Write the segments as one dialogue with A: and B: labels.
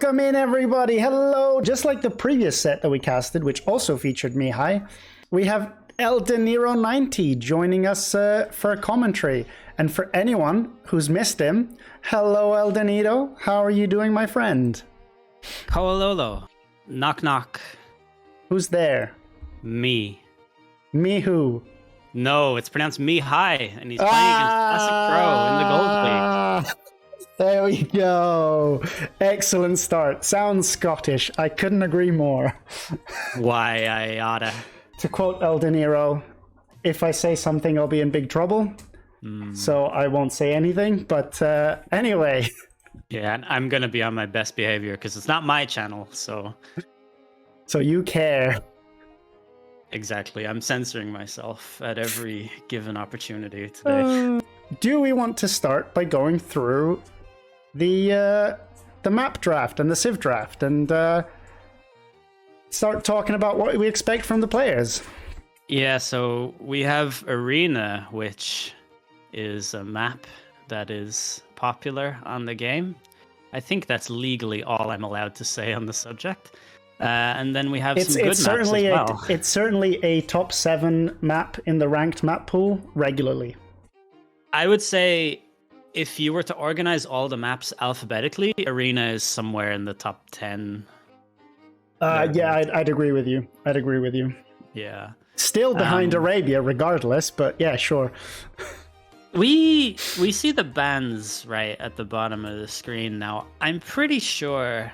A: Welcome in, everybody. Hello. Just like the previous set that we casted, which also featured Mihai, we have El De Niro 90 joining us for a commentary. And for anyone who's missed him, hello, El De Niro. How are you doing, my friend?
B: Hoalolo. Knock knock.
A: Who's there?
B: Me.
A: Me who?
B: No, it's pronounced Mihai, and he's playing against Classicpro in the Gold League.
A: There we go. Excellent start. Sounds Scottish. I couldn't agree more.
B: Why, I oughta.
A: To quote El De Niro, if I say something, I'll be in big trouble. So I won't say anything. But anyway.
B: Yeah, I'm going to be on my best behavior because it's not my channel, so...
A: So you care.
B: Exactly. I'm censoring myself at every given opportunity today.
A: Do we want to start by going through the map draft and the Civ draft and start talking about what we expect from the players?
B: Yeah, so we have Arena, which is a map that is popular on the game. I think that's legally all I'm allowed to say on the subject. And then we have some good maps as well.
A: It's certainly a top 7 map in the ranked map pool regularly.
B: I would say if you were to organize all the maps alphabetically, Arena is somewhere in the top 10.
A: Yeah, I'd agree with you. I'd agree with you.
B: Yeah.
A: Still behind Arabia, regardless, but yeah, sure.
B: We see the bands right at the bottom of the screen now. I'm pretty sure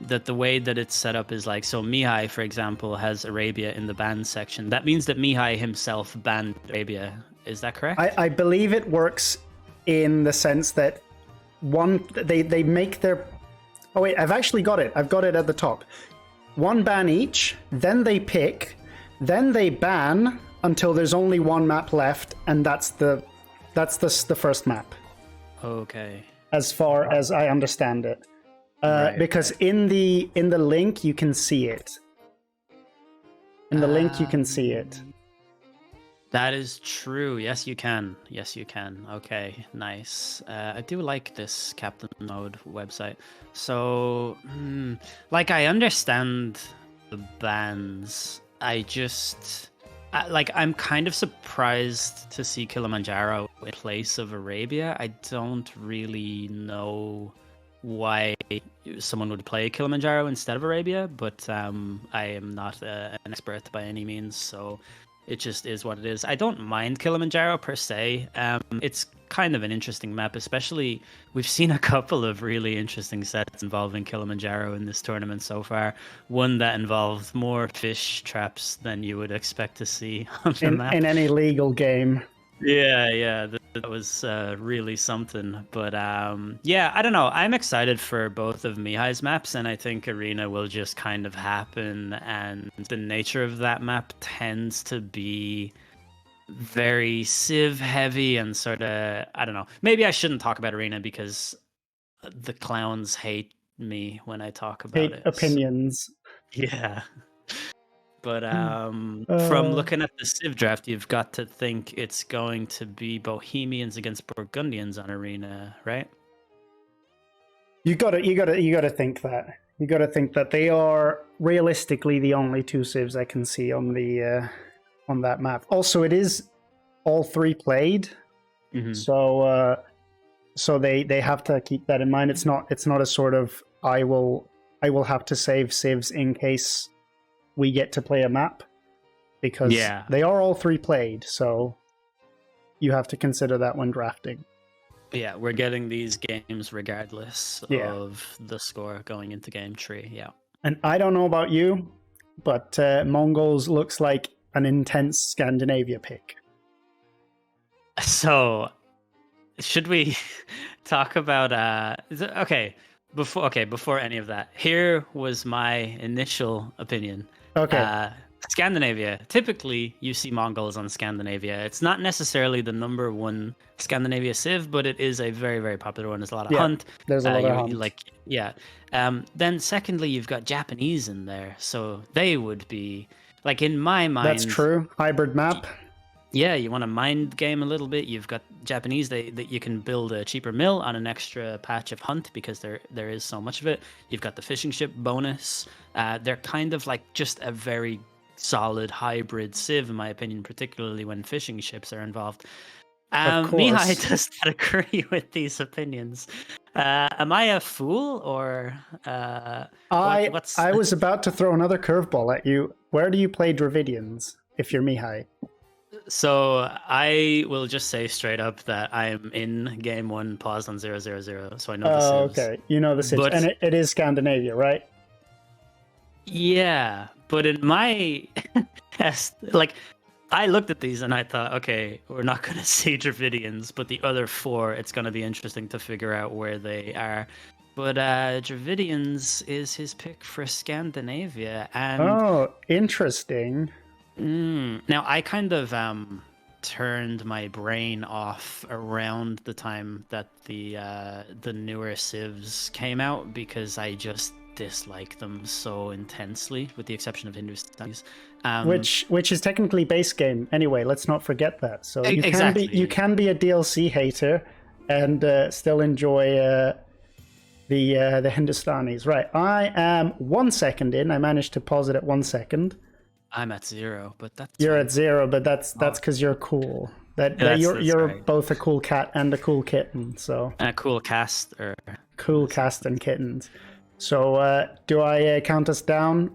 B: that the way that it's set up is like, so Mihai, for example, has Arabia in the band section. That means that Mihai himself banned Arabia. Is that correct?
A: I believe it works in the sense that they make their... Oh wait, I've actually got it. I've got it at the top. One ban each, then they pick, then they ban until there's only one map left, and that's the first map.
B: Okay.
A: As far as I understand it. Because in the link you can see it. In the link you can see it.
B: That is true. Yes, you can. Yes, you can. Okay, nice. I do like this Captain Mode website. So, like, I understand the bans. I'm kind of surprised to see Kilimanjaro in place of Arabia. I don't really know why someone would play Kilimanjaro instead of Arabia, but I am not an expert by any means, so it just is what it is. I don't mind Kilimanjaro per se. It's kind of an interesting map, especially we've seen a couple of really interesting sets involving Kilimanjaro in this tournament so far. One that involved more fish traps than you would expect to see on the map.
A: In any legal game.
B: Yeah, that was really something. But yeah, I don't know. I'm excited for both of Mihai's maps, and I think Arena will just kind of happen. And the nature of that map tends to be very Civ heavy and sort of, I don't know. Maybe I shouldn't talk about Arena because the clowns hate me when I talk about it.
A: Opinions.
B: Yeah. But from looking at the Civ draft, you've got to think it's going to be Bohemians against Burgundians on Arena, right?
A: You gotta think that. You gotta think that they are realistically the only two Civs I can see on the on that map. Also, it is all 3 played, so they have to keep that in mind. It's not a sort of I will have to save Civs in case we get to play a map, because they are all 3 played, so you have to consider that when drafting.
B: Yeah, we're getting these games regardless of the score going into game 3, yeah. And
A: I don't know about you, but Mongols looks like an intense Scandinavia pick.
B: So, should we talk about... Before any of that, here was my initial opinion.
A: Okay.
B: Scandinavia. Typically, you see Mongols on Scandinavia. It's not necessarily the number 1 Scandinavia Civ, but it is a very, very popular one. There's a lot of hunt.
A: There's a lot of hunt.
B: Then secondly, you've got Japanese in there. So they would be, like, in my mind...
A: That's true. Hybrid map.
B: yeah, you want to mind game a little bit. You've got Japanese that you can build a cheaper mill on an extra patch of hunt because there is so much of it. You've got the fishing ship bonus. They're kind of like just a very solid hybrid civ, in my opinion, particularly when fishing ships are involved.
A: Of
B: Mihai
A: course.
B: does not agree with these opinions. Am I a fool or what's?
A: I was about to throw another curveball at you. Where do you play Dravidians if you're Mihai?
B: So I will just say straight up that I'm in game 1, paused on 000, so I know the
A: Oh,
B: civs.
A: okay. You know the Sims.
B: But
A: And it is Scandinavia, right?
B: yeah, but in my test, like I looked at these and I thought, okay, we're not going to see Dravidians, but the other 4, it's going to be interesting to figure out where they are. But Dravidians is his pick for Scandinavia, and
A: Oh, interesting.
B: now I kind of turned my brain off around the time that the newer civs came out because I just dislike them so intensely, with the exception of Hindustanis.
A: Which is technically base game anyway. Let's not forget that. So you
B: exactly.
A: can be a DLC hater and still enjoy the Hindustanis. Right. I am 1 second in. I managed to pause it at 1 second.
B: I'm at 0, but that's
A: You're
B: fine.
A: at 0, but that's because you're cool. You're
B: right.
A: both a cool cat and a cool kitten. So
B: a cool cast or
A: cool cast and kittens. So do I count us down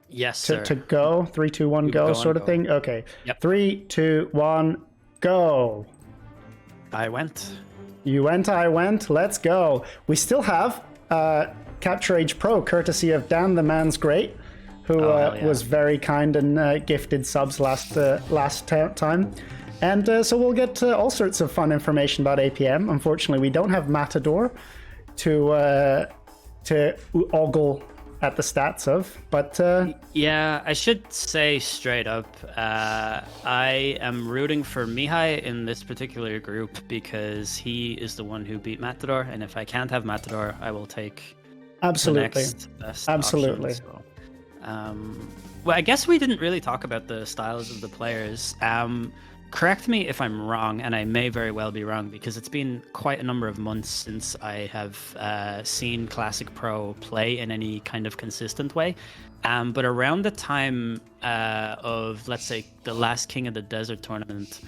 B: yes, sir.
A: to go? 3, 2, 1, go sort of thing. Okay.
B: Yep.
A: 3, 2, 1, go.
B: I went.
A: You went, I went. Let's go. We still have Capture Age Pro, courtesy of Dan the Man's Great, who
B: yeah.
A: was very kind and gifted subs last time. And so we'll get all sorts of fun information about APM. Unfortunately, we don't have Matador to ogle at the stats of, but
B: yeah, I should say straight up, I am rooting for Mihai in this particular group because he is the one who beat Matador, and if I can't have Matador, I will take
A: absolutely,
B: the next best
A: absolutely.
B: option, so. Well, I guess we didn't really talk about the styles of the players. Correct me if I'm wrong, and I may very well be wrong, because it's been quite a number of months since I have seen Classic Pro play in any kind of consistent way. But around the time of, let's say, the last King of the Desert tournament,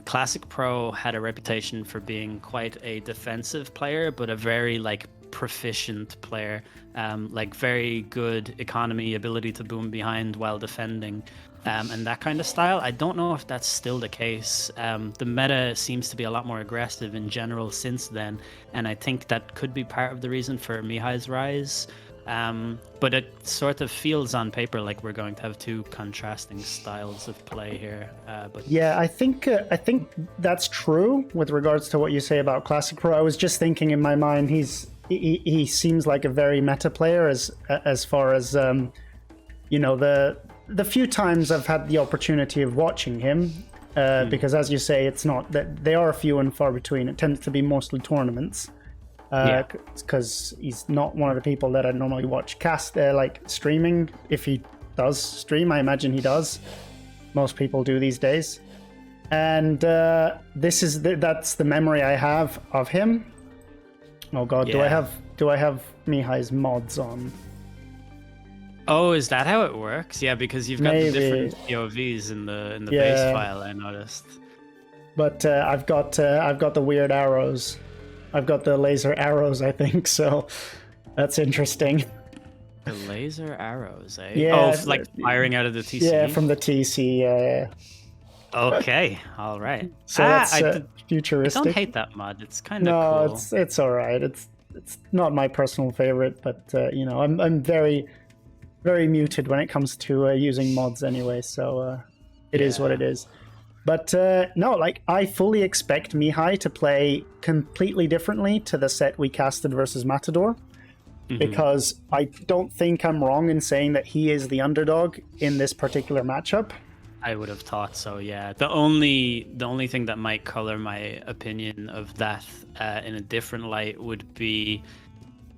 B: Classic Pro had a reputation for being quite a defensive player, but a very proficient player, like very good economy, ability to boom behind while defending. And that kind of style. I don't know if that's still the case. The meta seems to be a lot more aggressive in general since then, and I think that could be part of the reason for Mihai's rise. But it sort of feels on paper like we're going to have two contrasting styles of play here. But
A: yeah, I think that's true with regards to what you say about Classic Pro. I was just thinking in my mind, he seems like a very meta player as far as the few times I've had the opportunity of watching him, because as you say, it's not that they are few and far between. It tends to be mostly tournaments, because he's not one of the people that I normally watch streaming. If he does stream, I imagine he does. Most people do these days, and that's the memory I have of him. Oh God,
B: yeah.
A: do I have Mihai's mods on?
B: Oh, is that how it works? Yeah, because you've got
A: Maybe.
B: the different POVs in the base file, I noticed.
A: But I've got the weird arrows. I've got the laser arrows, I think, so that's interesting.
B: The laser arrows, eh?
A: Yeah.
B: Oh, like firing out of the TC?
A: Yeah, from the TC, yeah.
B: Okay, all right.
A: So that's futuristic.
B: I don't hate that mod. It's kind of cool.
A: No, it's all right. It's not my personal favorite, but I'm very, very muted when it comes to using mods anyway, so it is what it is. But no, I fully expect Mihai to play completely differently to the set we casted versus Matador, because I don't think I'm wrong in saying that he is the underdog in this particular matchup.
B: I would have thought so, yeah. The only thing that might color my opinion of that in a different light would be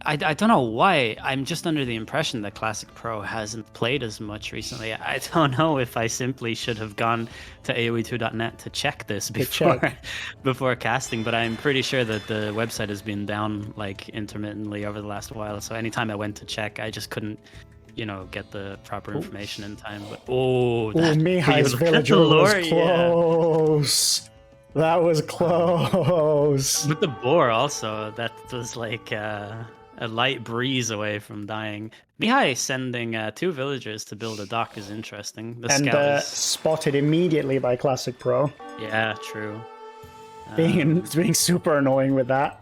B: I don't know why. I'm just under the impression that Classic Pro hasn't played as much recently. I don't know if I simply should have gone to AoE2.net to check this before casting, but I'm pretty sure that the website has been down like intermittently over the last while. So anytime I went to check, I just couldn't, get the proper information in time. But
A: Mihai's villager was close. That was close.
B: With the boar also, that was like a light breeze away from dying. Mihai sending 2 villagers to build a dock is interesting. The scout is
A: spotted immediately by Classic Pro.
B: Yeah, true.
A: Being super annoying with that.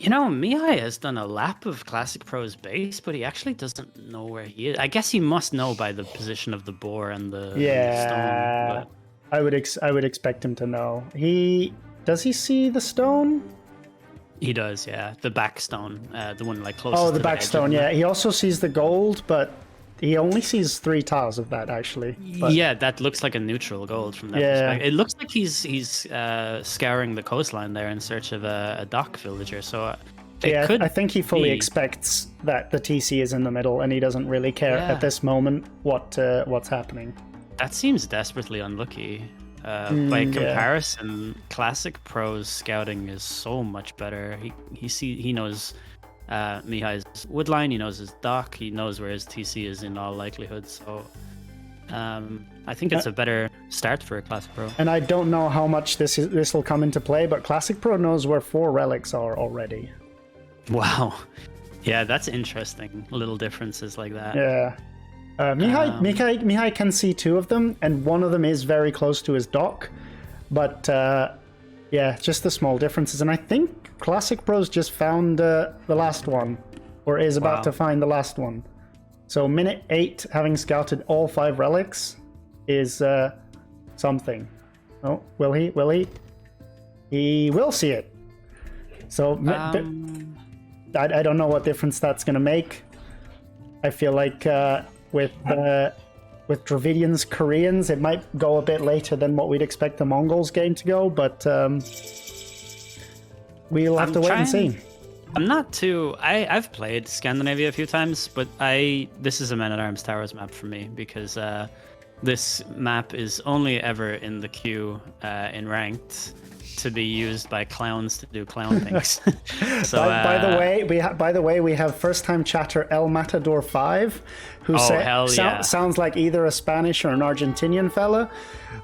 B: Mihai has done a lap of Classic Pro's base, but he actually doesn't know where he is. I guess he must know by the position of the boar and the stone. But...
A: I would expect him to know. Does he see the stone?
B: He does, yeah. The back stone, the one like closest.
A: Oh, the back stone, yeah. He also sees the gold, but he only sees 3 tiles of that actually. But...
B: Yeah, that looks like a neutral gold from that perspective. It looks like he's scouring the coastline there in search of a dock villager. So I think he fully expects that the TC is in the middle, and he doesn't really care at this moment what's happening. That seems desperately unlucky. By comparison, Classic Pro's scouting is so much better. He knows Mihai's woodline, he knows his dock, he knows where his TC is in all likelihood. So I think it's a better start for a Classic Pro.
A: And I don't know how much this will come into play, but Classic Pro knows where 4 relics are already.
B: Wow. Yeah, that's interesting. Little differences like that.
A: Yeah. Mihai can see 2 of them, and one of them is very close to his dock. But just the small differences. And I think Classic Pro's just found the last one, or is about to find the last one. So minute 8, having scouted all 5 relics, is something. Oh, will he? Will he? He will see it. So I don't know what difference that's going to make. I feel like... With Dravidians, Koreans, it might go a bit later than what we'd expect the Mongols game to go, but we'll have to wait and see.
B: I'm not too... I've played Scandinavia a few times, but this is a Man-at-Arms Towers map for me, because this map is only ever in the queue in Ranked to be used by clowns to do clown things. So
A: by the way, we have first-time chatter El Matador 5, who sounds like either a Spanish or an Argentinian fella,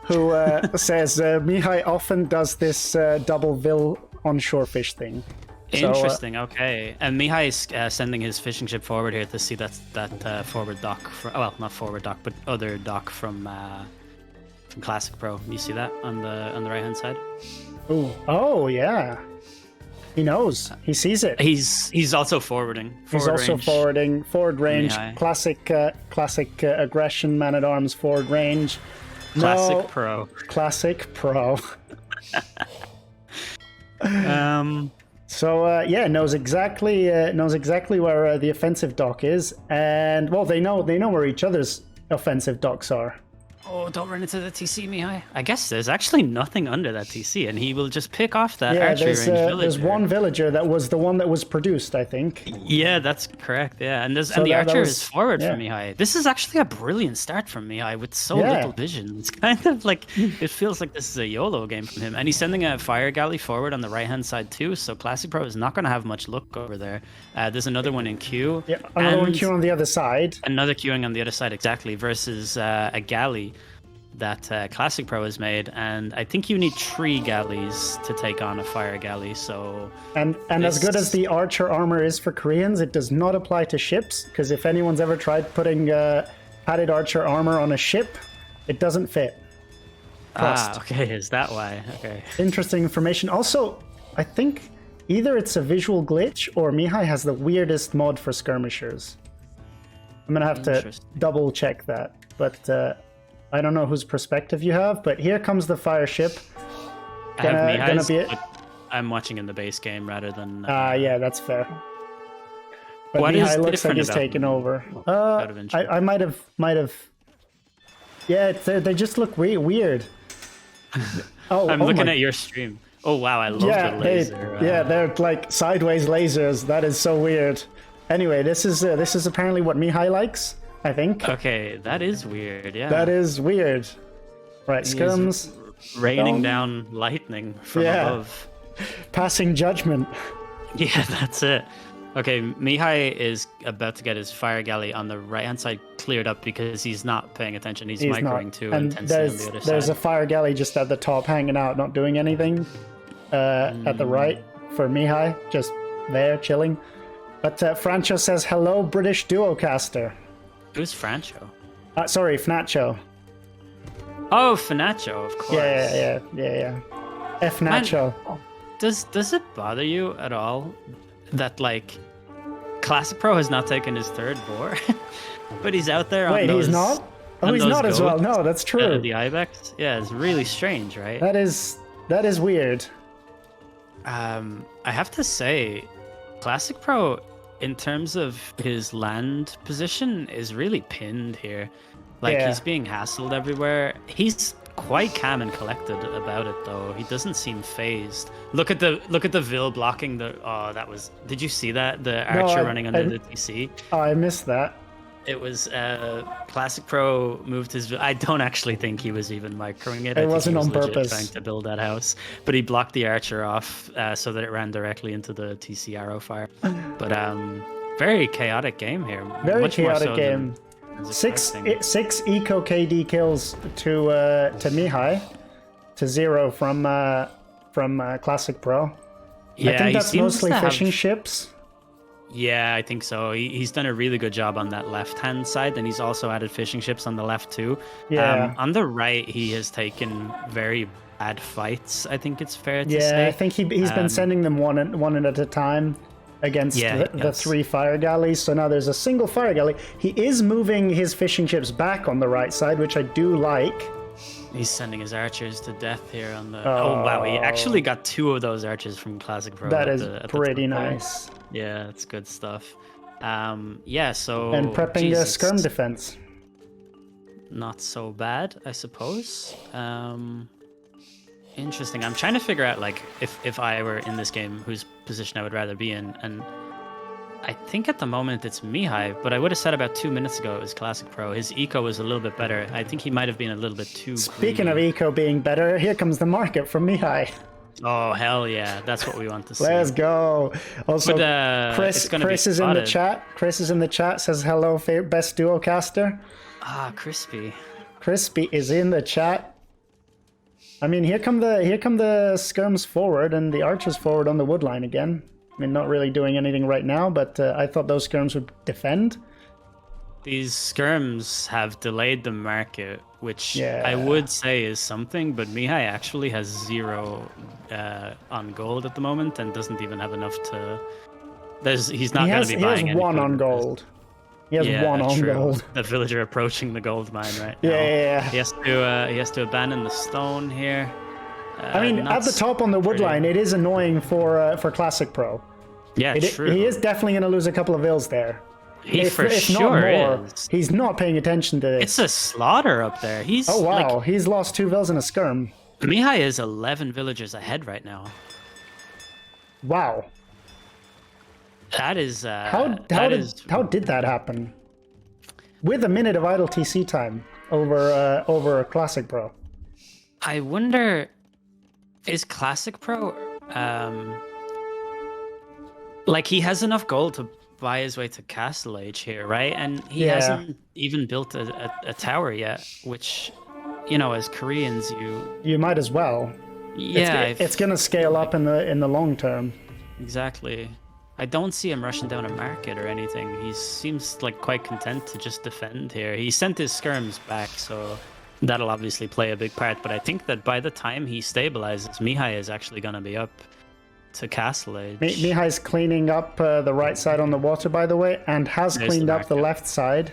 A: who says Mihai often does this double vill on shorefish thing.
B: Interesting. Okay, and Mihai is sending his fishing ship forward here to see that forward dock. Not forward dock, but other dock from Classic Pro. You see that on the right hand side? Oh yeah. He knows. He sees it. He's also forwarding.
A: Forward range. Mihai. Classic aggression. Man at Arms forward range.
B: Classic Pro.
A: Classic Pro. Knows exactly where the offensive dock is, and they know where each other's offensive docks are.
B: Oh, don't run into the TC, Mihai. I guess there's actually nothing under that TC, and he will just pick off that archery range villager.
A: There's one villager that was the one that was produced, I think.
B: Yeah, that's correct, yeah. And the archer is forward for Mihai. This is actually a brilliant start from Mihai with so little vision. It's kind of like, it feels like this is a YOLO game from him. And he's sending a fire galley forward on the right-hand side too, so Classic Pro is not going to have much luck over there. There's another one in queue.
A: Yeah, another one queuing on the other side.
B: Another queuing on the other side, exactly, versus a galley that Classic Pro has made, and I think you need 3 galleys to take on a fire galley. So
A: and as good as the archer armor is for Koreans, it does not apply to ships, because if anyone's ever tried putting padded archer armor on a ship, it doesn't fit.
B: Okay, is that why? Okay,
A: interesting information. Also, I think either it's a visual glitch or Mihai has the weirdest mod for skirmishers. I'm gonna have to double check that, but I don't know whose perspective you have, but here comes the fire ship.
B: I have Mihai's, but I'm watching in the base game rather than...
A: yeah, that's fair. But Mihai looks like he's taken over. I might have... Yeah, they just look weird.
B: I'm looking at your stream. Oh wow, I love
A: Yeah,
B: the laser.
A: they're like sideways lasers. That is so weird. Anyway, this is apparently what Mihai likes, I think.
B: Okay, that is weird. Yeah,
A: That is weird. Right,
B: He is
A: skirms,
B: raining down lightning from above.
A: passing judgment.
B: Yeah, that's it. Okay, Mihai is about to get his fire galley on the right-hand side cleared up because he's not paying attention. He's microing too
A: and
B: intensely on the other side.
A: there's a fire galley just at the top, hanging out, not doing anything. At the right for Mihai, just there chilling. But Francho says hello, British duocaster.
B: Who's Francho?
A: Sorry, Fnacho.
B: Oh, Fnacho, of course.
A: Yeah. F Nacho.
B: Does it bother you at all that like Classic Pro has not taken his third boar, but he's out there on
A: Wait,
B: those,
A: he's not? Oh, he's not as well. No, that's true.
B: The Ibex. Yeah, it's really strange, right?
A: That is weird.
B: I have to say, Classic Pro, in terms of his land position, is really pinned here. Like he's being hassled everywhere. He's quite calm and collected about it, though. He doesn't seem phased. Look at the Vil blocking the. Oh, that was. Did you see that? The Archer running under the TC.
A: Oh, I missed that.
B: It was Classic Pro moved his. I don't actually think he was even microing it.
A: It wasn't on
B: legit
A: purpose.
B: Trying to build that house, but he blocked the Archer off so that it ran directly into the TC arrow fire. But very chaotic game here.
A: Very
B: Much more
A: chaotic
B: so
A: game.
B: than
A: Six
B: expecting.
A: eco KD kills to Mihai, to 0 from Classic Pro.
B: Yeah,
A: I think
B: he
A: that's
B: seems
A: mostly
B: to have-
A: fishing ships.
B: Yeah, I think so. He's done a really good job on that left-hand side, and he's also added fishing ships on the left too.
A: Yeah.
B: On the right, he has taken very bad fights. I think it's fair to
A: Yeah,
B: say.
A: I think he's been sending them one at a time against the 3 fire galleys. So now there's a single fire galley. He is moving his fishing ships back on the right side, which I do like.
B: He's sending his archers to death here on the. Oh wow, he actually got 2 of those archers from Classic Pro.
A: That is
B: at the
A: pretty
B: top there.
A: nice.
B: Yeah, it's good stuff. Yeah, so
A: And prepping a
B: Jesus,
A: skirm defense.
B: not so bad, I suppose. Interesting. I'm trying to figure out like if I were in this game, whose position I would rather be in, and I think at the moment it's Mihai, but I would have said about 2 minutes ago it was Classic Pro. His eco was a little bit better. I think he might have been a little bit too.
A: Speaking of
B: greedy.
A: eco being better, here comes the market from Mihai.
B: Oh hell yeah, that's what we want to see.
A: Let's go. Also,
B: But,
A: Chris is in the chat. Chris is in the chat. Says hello, best duo caster.
B: Ah, crispy.
A: Crispy is in the chat. I mean, here come the skirms forward and the archers forward on the wood line again. I mean, not really doing anything right now, but I thought those skirms would defend.
B: These skirms have delayed the market, which
A: Yeah.
B: I would say is something, but Mihai actually has 0 on gold at the moment and doesn't even have enough to. He's not going to be buying
A: He
B: any
A: has 1
B: food
A: on
B: with this.
A: gold. He has 1 on
B: true.
A: gold.
B: The villager approaching the gold mine right now.
A: Yeah.
B: He has to abandon the stone here.
A: I mean, at the top on the wood line, it is annoying for Classic Pro.
B: Yeah, true.
A: He is definitely going to lose a couple of vills there.
B: If not
A: sure
B: more,
A: is. He's not paying attention to this.
B: It's a slaughter up there. He's
A: Oh wow,
B: like,
A: he's lost 2 vills in a skirm.
B: Mihai is 11 villagers ahead right now.
A: Wow.
B: That is
A: How did that happen? With a minute of idle TC time over Classic Pro.
B: I wonder, is Classic Pro like he has enough gold to buy his way to Castle Age here, right? And he hasn't even built a tower yet, which, you know, as Koreans,
A: you might as well.
B: Yeah,
A: it's gonna scale up in the long term.
B: Exactly. I don't see him rushing down a market or anything. He seems like quite content to just defend here. He sent his skirms back, so that'll obviously play a big part. But I think that by the time he stabilizes, Mihai is actually going to be up to Castle Age.
A: Mihai's cleaning up the right side on the water, by the way, and has cleaned up the left side.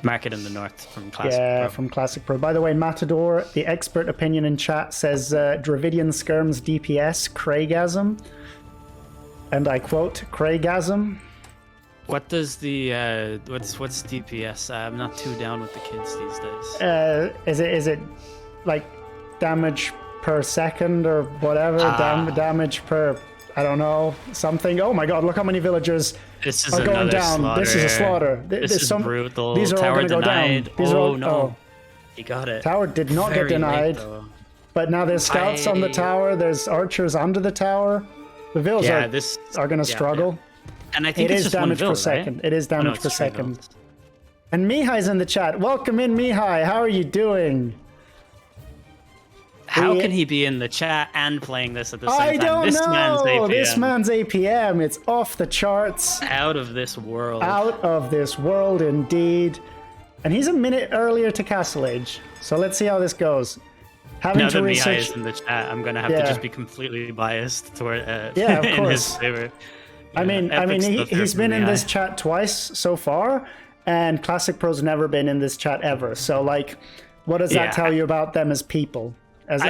B: Market in the north from Classic Pro.
A: Yeah, from Classic Pro. By the way, Matador, the expert opinion in chat, says Dravidian skirms DPS Craigasm. And I quote, Craigasm.
B: What does the what's DPS? I'm not too down with the kids these days.
A: Is it like damage per second or whatever, damage per, I don't know, something. Oh my god, look how many villagers
B: This is
A: are going
B: another
A: down.
B: slaughter.
A: This is a slaughter.
B: This is brutal.
A: These are
B: Tower
A: all going to go
B: denied.
A: down. These are all,
B: no. He got it.
A: Tower did not get
B: Very
A: denied.
B: late, though.
A: But now there's scouts on the tower. There's archers under the tower. The vills are going to struggle.
B: And I think
A: it
B: it's
A: is
B: just
A: damage
B: one
A: per
B: vill,
A: second.
B: right?
A: It is damage per second. And Mihai's in the chat. Welcome in, Mihai. How are you doing?
B: How can he be in the chat and playing this at the same
A: I
B: time?
A: don't
B: This
A: know.
B: man's APM.
A: This man's APM. It's off the charts.
B: Out of this world.
A: Out of this world, indeed. And he's a minute earlier to Castle Age. So let's see how this goes.
B: Now that Mihai is in the chat, I'm going to have to just be completely biased toward
A: yeah, of
B: in
A: course.
B: his favor.
A: I mean, he's been in this chat twice so far, and Classic Pro's never been in this chat ever. So, like, what does that tell you about them as people? As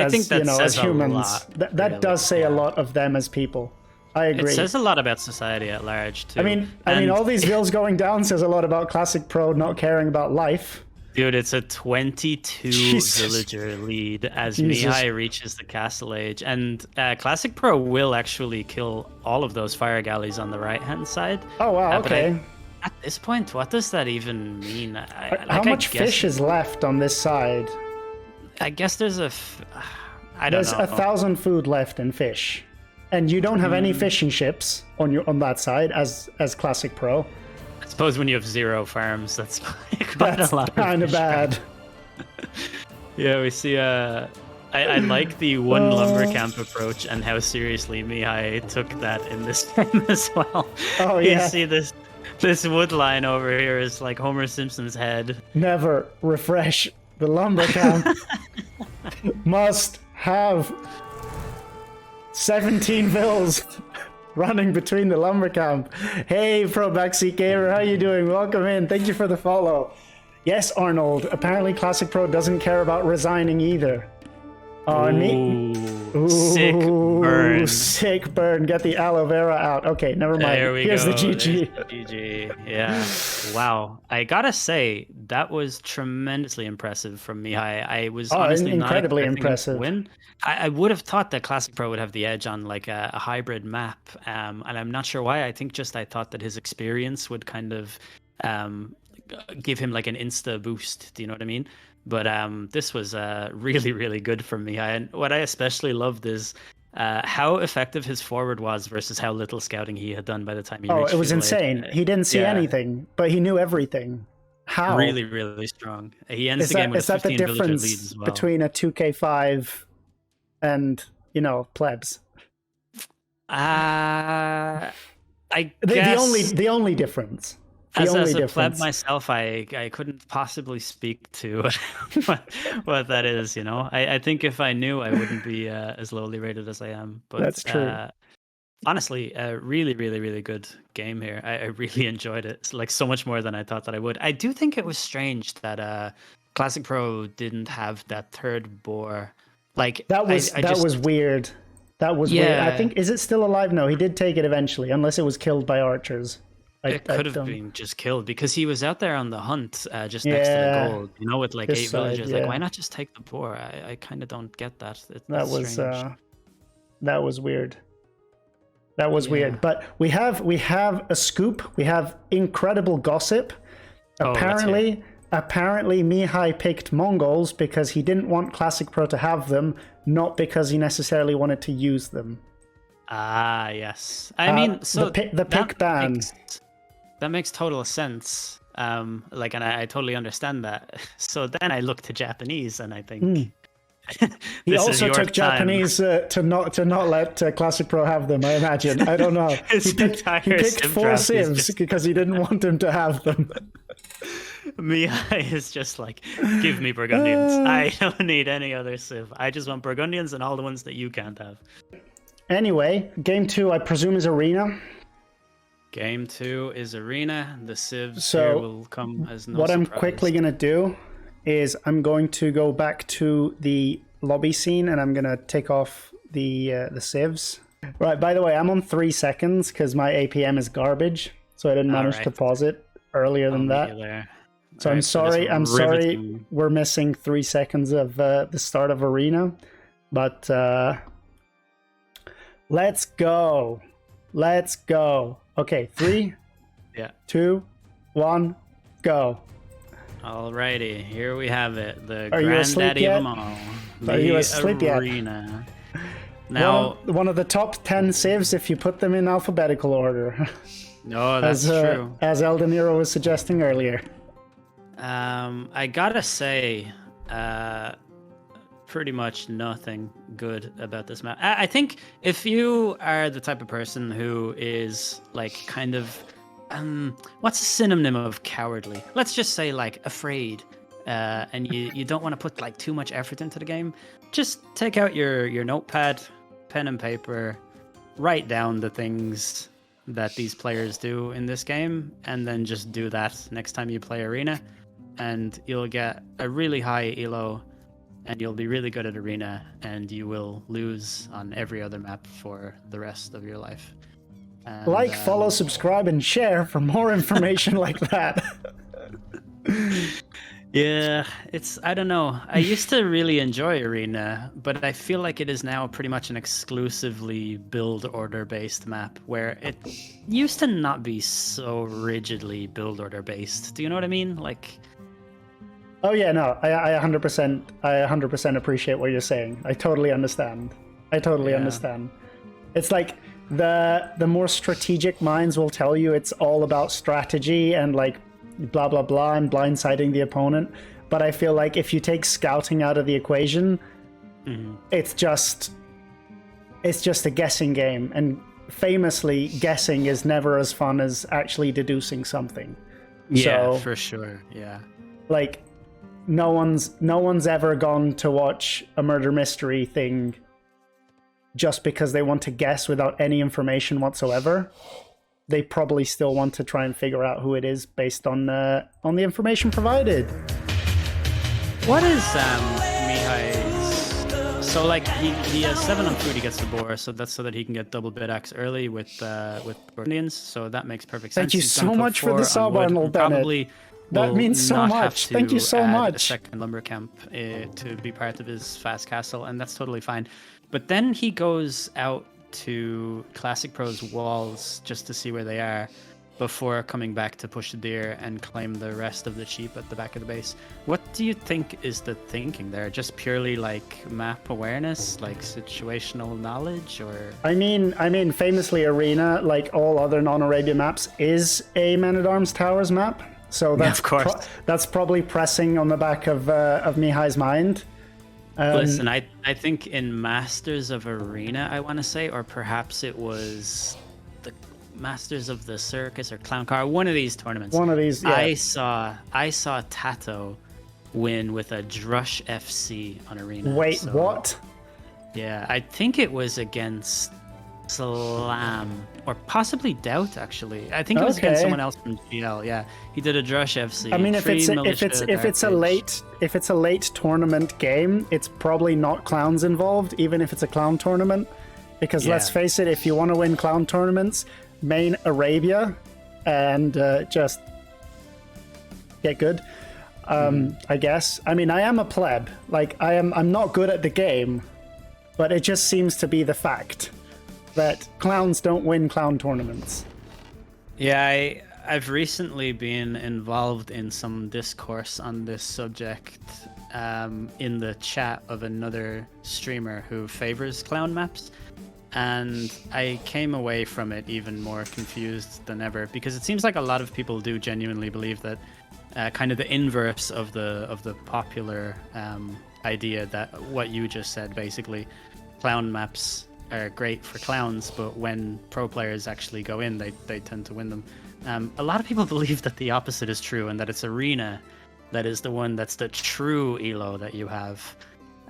A: humans? That does say a lot of them as people. I agree.
B: It says a lot about society at large, too.
A: I mean, all these vills going down says a lot about Classic Pro not caring about life.
B: Dude, it's a 22 villager lead as Mihai reaches the Castle Age. And Classic Pro will actually kill all of those fire galleys on the right-hand side.
A: Oh, wow, okay.
B: At this point, what does that even mean?
A: How much fish is left on this side?
B: I guess there's I don't know.
A: There's 1,000 food left in fish. And you don't have any fishing ships on that side as Classic Pro.
B: I suppose when you have 0 farms, that's quite a lot.
A: Kind of bad.
B: Yeah, we see. I like the one lumber camp approach and how seriously Mihai took that in this game as well.
A: Oh yeah.
B: You see this wood line over here is like Homer Simpson's head.
A: Never refresh the lumber camp. Must have 17 vills running between the lumber camp. Hey, Pro Backseat Gamer, how you doing? Welcome in. Thank you for the follow. Yes, Arnold. Apparently, Classic Pro doesn't care about resigning either. Oh,
B: sick burn.
A: Sick burn. Get the aloe vera out. Okay, never mind.
B: There we
A: Here's
B: go.
A: the GG.
B: GG. Yeah. Wow. I gotta say that was tremendously impressive from Mihai. I was honestly
A: incredibly
B: not
A: impressive.
B: To win. I would have thought that Classic Pro would have the edge on like a hybrid map, and I'm not sure why. I think I thought that his experience would kind of give him like an insta boost. Do you know what I mean? But this was really, really good from Mihai. And what I especially loved is how effective his forward was versus how little scouting he had done by the time he reached
A: it was insane. He didn't see anything, but he knew everything. How?
B: Really, really strong. He ends the game with a 15 villager lead as well.
A: Between a 2k5 and, plebs?
B: I guess
A: the only difference.
B: As a pleb myself, I couldn't possibly speak to what that is, I think if I knew, I wouldn't be as lowly rated as I am. But
A: that's true.
B: Honestly, a really, really, really good game here. I really enjoyed it. It's like so much more than I thought that I would. I do think it was strange that Classic Pro didn't have that third boar. Like
A: that was weird. That was weird. I think, is it still alive? No, he did take it eventually, unless it was killed by archers.
B: It could have been just killed because he was out there on the hunt just next to the gold, with like 8 villagers. Like, why not just take the boar? I kind of don't get that. That was
A: weird. That was weird. But we have a scoop. We have incredible gossip. Apparently Mihai picked Mongols because he didn't want Classic Pro to have them, not because he necessarily wanted to use them.
B: Ah, yes. I mean, so
A: the pick ban.
B: That makes total sense. And I totally understand that. So then I look to Japanese, and I think
A: he also took Japanese to not let Classic Pro have them. I imagine. I don't know. He picked 4 civs because he didn't want them to have them.
B: Mihai is just like, give me Burgundians. I don't need any other civ. I just want Burgundians and all the ones that you can't have.
A: Anyway, game 2, I presume, is Arena.
B: Game 2 is Arena. The civs here will come as no
A: what
B: surprise.
A: I'm quickly going to do is I'm going to go back to the lobby scene and I'm going to take off the civs. Right, by the way, I'm on 3 seconds because my APM is garbage, so I didn't manage to pause it earlier than that. So I'm sorry we're missing 3 seconds of the start of Arena. But let's go. Let's go. Okay, 3,
B: Yeah.
A: 2, 1, go.
B: Alrighty, here we have it. The
A: Are you asleep
B: granddaddy of
A: yet?
B: them all.
A: Are you asleep yet?
B: Arena. Now,
A: one of the top 10 saves if you put them in alphabetical order.
B: no, that's true.
A: As Elden Nero was suggesting earlier.
B: I gotta say, pretty much nothing good about this map. I think if you are the type of person who is like kind of, what's a synonym of cowardly? Let's just say like afraid, and you don't want to put like too much effort into the game. Just take out your notepad, pen and paper, write down the things that these players do in this game, and then just do that next time you play Arena, and you'll get a really high elo, and you'll be really good at Arena, and you will lose on every other map for the rest of your life. And,
A: like, follow, subscribe, and share for more information like that.
B: Yeah, I don't know. I used to really enjoy Arena, but I feel like it is now pretty much an exclusively build order based map, where it used to not be so rigidly build order based. Do you know what I mean? Like,
A: oh yeah, no, I 100% appreciate what you're saying. I totally understand. I totally understand. It's like the more strategic minds will tell you it's all about strategy and like blah blah blah and blindsiding the opponent. But I feel like if you take scouting out of the equation, it's just a guessing game, and famously, guessing is never as fun as actually deducing something.
B: Yeah,
A: so,
B: for sure. Yeah,
A: like no one's ever gone to watch a murder mystery thing just because they want to guess without any information whatsoever. They probably still want to try and figure out who it is based on the information provided.
B: What is Mihai's? So like he has 7 on food, he gets the boar, so that's so that he can get double bid axe early with Indians. So that makes perfect sense.
A: Thank you
B: He's
A: so
B: gonna put
A: much for the
B: 4
A: sub,
B: on wood.
A: Arnold Bennett.
B: Probably
A: that
B: will
A: means so
B: not have
A: much.
B: to
A: Thank you so
B: add
A: much.
B: a second lumber camp to be part of his fast castle, and that's totally fine. But then he goes out to Classicpro's walls just to see where they are before coming back to push the deer and claim the rest of the sheep at the back of the base. What do you think is the thinking there? Just purely like map awareness, like situational knowledge, or?
A: I mean, famously, Arena, like all other non-Arabia maps, is a Man-at-Arms Towers map. So that's
B: of course.
A: That's probably pressing on the back of Mihai's mind.
B: Listen, I think in Masters of Arena, I want to say, or perhaps it was the Masters of the Circus or Clown Car, one of these tournaments.
A: One of these, yeah.
B: I saw Tato win with a Drush FC on Arena.
A: Wait, what?
B: Yeah, I think it was against Slam or possibly Doubt. Actually, I think it was against someone else from GL. Yeah, he did a Drush FC.
A: I mean, if it's a late tournament game, it's probably not clowns involved, even if it's a clown tournament. Because let's face it, if you want to win clown tournaments, main Arabia and just get good. I guess. I mean, I am a pleb. Like, I'm not good at the game, but it just seems to be the fact that clowns don't win clown tournaments.
B: Yeah, I've recently been involved in some discourse on this subject in the chat of another streamer who favors clown maps. And I came away from it even more confused than ever, because it seems like a lot of people do genuinely believe that kind of the inverse of the popular idea, that what you just said, basically, clown maps are great for clowns, but when pro players actually go in, they tend to win them. A lot of people believe that the opposite is true, and that it's Arena that is the one that's the true elo that you have.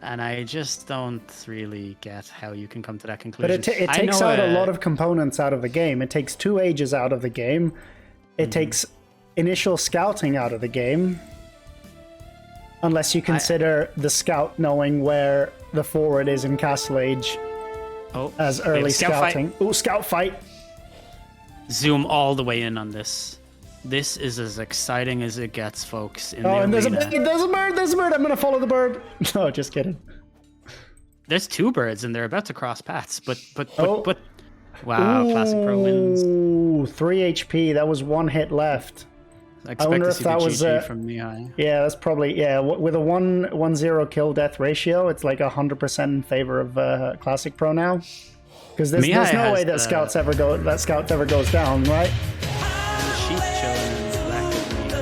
B: And I just don't really get how you can come to that conclusion.
A: But it takes out a lot of components out of the game. It takes 2 ages out of the game. It takes initial scouting out of the game. Unless you consider the scout knowing where the forward is in Castle Age as early scouting. Oh, scout fight!
B: Zoom all the way in on this. This is as exciting as it gets, folks. In the
A: and
B: arena.
A: there's a bird! I'm gonna follow the bird! No, just kidding.
B: There's two birds and they're about to cross paths, but
A: Oh.
B: wow, Classic Pro wins.
A: Ooh, 3 HP. That was 1 hit left.
B: I expect
A: wonder
B: to
A: if
B: see
A: that
B: the
A: was,
B: GG from Mihai.
A: Yeah, that's probably, yeah. With a 1-0 kill death ratio, it's like 100% in favor of Classic Pro now. Because there's no way that scouts ever goes down, right?
B: The sheep chilling in the back of Mihai's.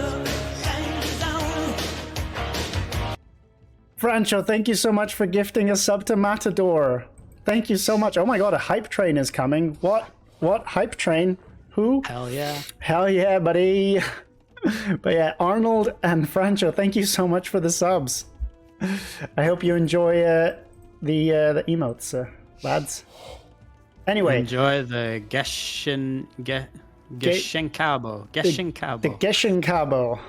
A: Francho, thank you so much for gifting a sub to Matador. Thank you so much. Oh my god, a hype train is coming. What? What? Hype train? Who?
B: Hell yeah.
A: Hell yeah, buddy. But yeah, Arnold and Francho, thank you so much for the subs. I hope you enjoy the emotes, lads. Anyway.
B: Enjoy the Geshenkabo.
A: The Geshenkabo.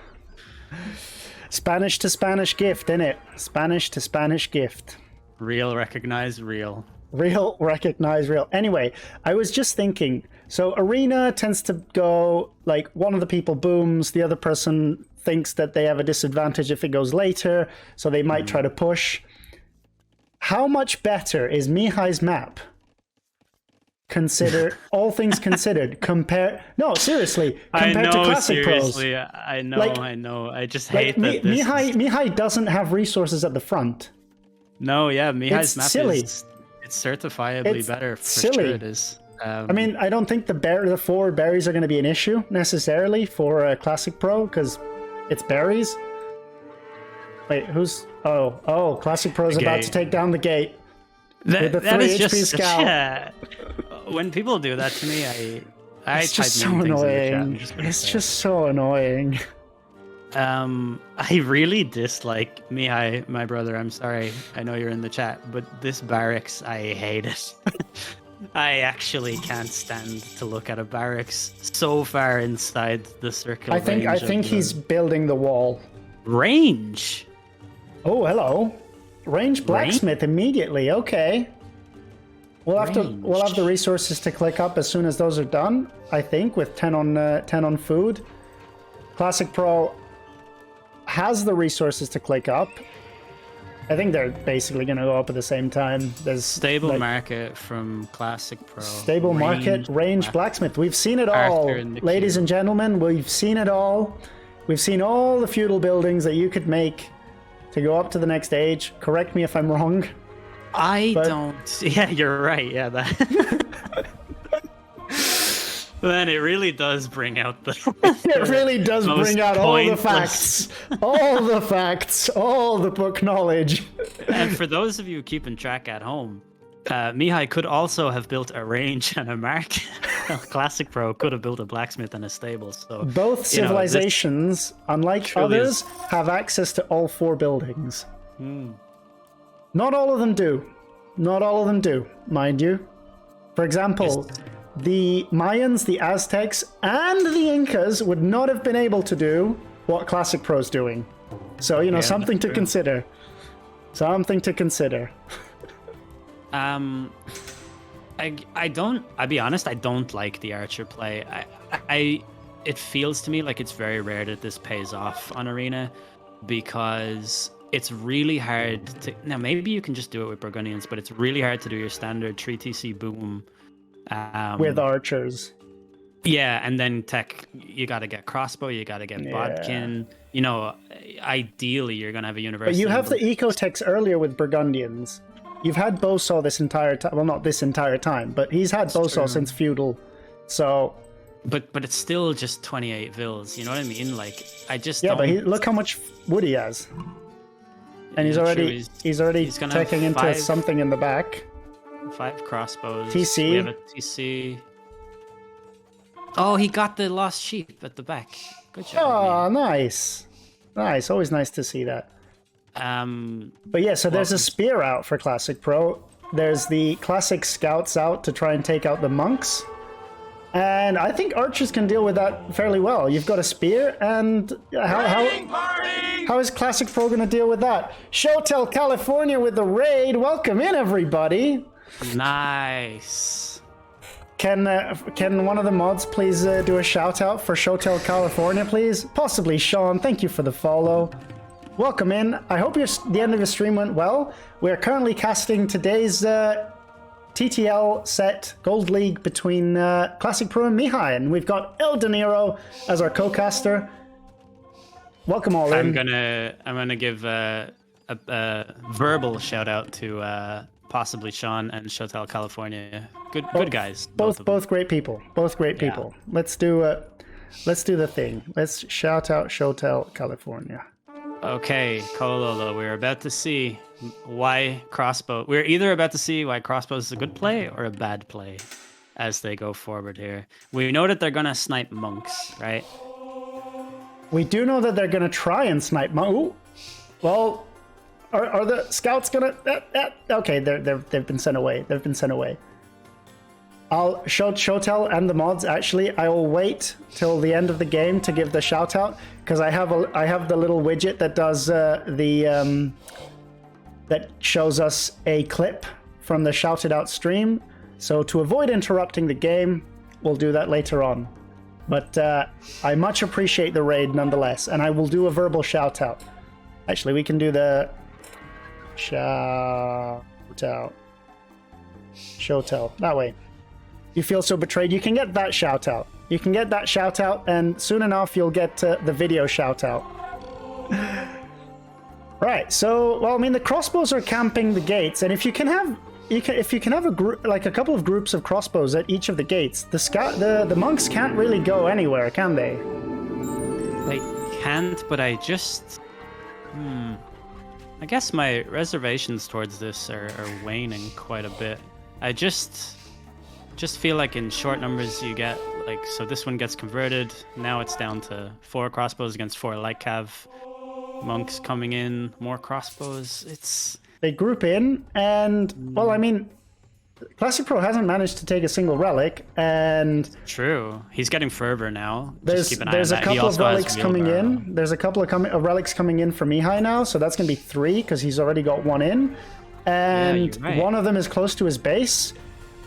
A: Spanish to Spanish gift, innit? Spanish to Spanish gift.
B: Real recognize real.
A: Real recognize real. Anyway, I was just thinking, so arena tends to go like one of the people booms, the other person thinks that they have a disadvantage if it goes later, so they might try to push. How much better is Mihai's map? Consider all things considered. No, seriously. Compared to Classic Pros.
B: I know. I just hate that.
A: Mihai doesn't have resources at the front.
B: No, yeah, Mihai's map
A: silly.
B: It's certifiably better. For
A: silly.
B: sure it is.
A: I mean, I don't think the forward berries are going to be an issue necessarily for Classic Pro because it's berries. Wait, who's? Oh, Classic Pro is about to take down the gate with the 3 HP scout.
B: When people do that to me,
A: it's just so annoying. It's just so annoying.
B: I really dislike Mihai, my brother. I'm sorry. I know you're in the chat, but this barracks, I hate it. I actually can't stand to look at a barracks so far inside the circle.
A: I think he's building the wall.
B: Range.
A: Oh, hello. Range blacksmith immediately. Okay. We'll have the resources to click up as soon as those are done. I think with 10 on food. Classic Pro has the resources to click up. I think they're basically going to go up at the same time. There's
B: stable market from Classic Pro.
A: Stable market, range blacksmith. We've seen it all, ladies and gentlemen. We've seen it all. We've seen all the feudal buildings that you could make to go up to the next stage. Correct me if I'm wrong.
B: Don't. Yeah, you're right. Yeah, that. Then it really does bring out the.
A: It really does bring out all the facts, all the book knowledge.
B: And for those of you keeping track at home, Mihai could also have built a range and a mark. Classic Pro could have built a blacksmith and a stable. So
A: both civilizations, unlike others, have access to all 4 buildings. Not all of them do. Not all of them do, mind you. For example, the Mayans, the Aztecs, and the Incas would not have been able to do what Classic Pro's doing. So, something to consider. Something to consider.
B: I'll be honest, I don't like the archer play. It feels to me like it's very rare that this pays off on Arena because it's really hard to. Now, maybe you can just do it with Burgundians, but it's really hard to do your standard 3TC boom.
A: With archers.
B: Yeah, and then tech, you got to get crossbow, you got to get bodkin. Ideally, you're going to have a university.
A: But you have the eco-techs earlier with Burgundians. You've had Bosaw this entire time. Well, not this entire time, but he's had Bosaw since feudal. So.
B: But it's still just 28 vills. You know what I mean? Like, I just
A: don't. But look how much wood he has. And he's already taking into something in the back.
B: 5 crossbows.
A: TC.
B: We have a TC. Oh, he got the lost sheep at the back. Good job.
A: Oh, nice. Nice. Always nice to see that. But yeah, so there's a spear out for Classic Pro. There's the Classic Scouts out to try and take out the monks. And I think archers can deal with that fairly well. You've got a spear, and how is Classic Pro going to deal with that? Showtel California with the raid. Welcome in, everybody.
B: Nice.
A: Can one of the mods please do a shout out for Showtel California, please? Possibly Sean. Thank you for the follow. welcome in. I hope the end of your stream went well. We are currently casting today's TTL set Gold League between Classicpro and Mihai, and we've got El De Niro as our co-caster. Welcome all in.
B: I'm gonna give a verbal shout out to possibly Sean and Shotel California. Good guys.
A: Both great people. Both great people. Let's do the thing. Let's shout out Shotel California.
B: Okay, Kololo, we're about to see why Crossbow. We're either about to see why Crossbow is a good play or a bad play as they go forward here. We know that they're gonna snipe monks, right?
A: We do know that they're gonna try and snipe monks. Well, are the scouts gonna? Okay, they've been sent away. They've been sent away. I'll Shotel and the mods. Actually, I will wait till the end of the game to give the shout out because I have the little widget that does that shows us a clip from the shouted out stream. So to avoid interrupting the game, we'll do that later on. But I much appreciate the raid nonetheless, and I will do a verbal shout out. Actually, we can do the shout out. Shotel that way. You feel so betrayed, you can get that shout out. You can get that shout out, and soon enough you'll get the video shout out. Right, so well, I mean, the crossbows are camping the gates, and if you can have a group, like a couple of groups of crossbows at each of the gates, the monks can't really go anywhere, can they?
B: They can't, but I guess my reservations towards this are waning quite a bit. I just feel like in short numbers you get, like, so this one gets converted, now it's down to 4 crossbows against 4 light cav. Monks coming in, more crossbows.
A: They group in, and well, I mean, Classicpro hasn't managed to take a single relic, and
B: true, he's getting fervor now.
A: There's a couple of relics coming in. There's a couple of relics coming in for Mihai now, so that's gonna be 3 because he's already got 1 in, and one of them is close to his base.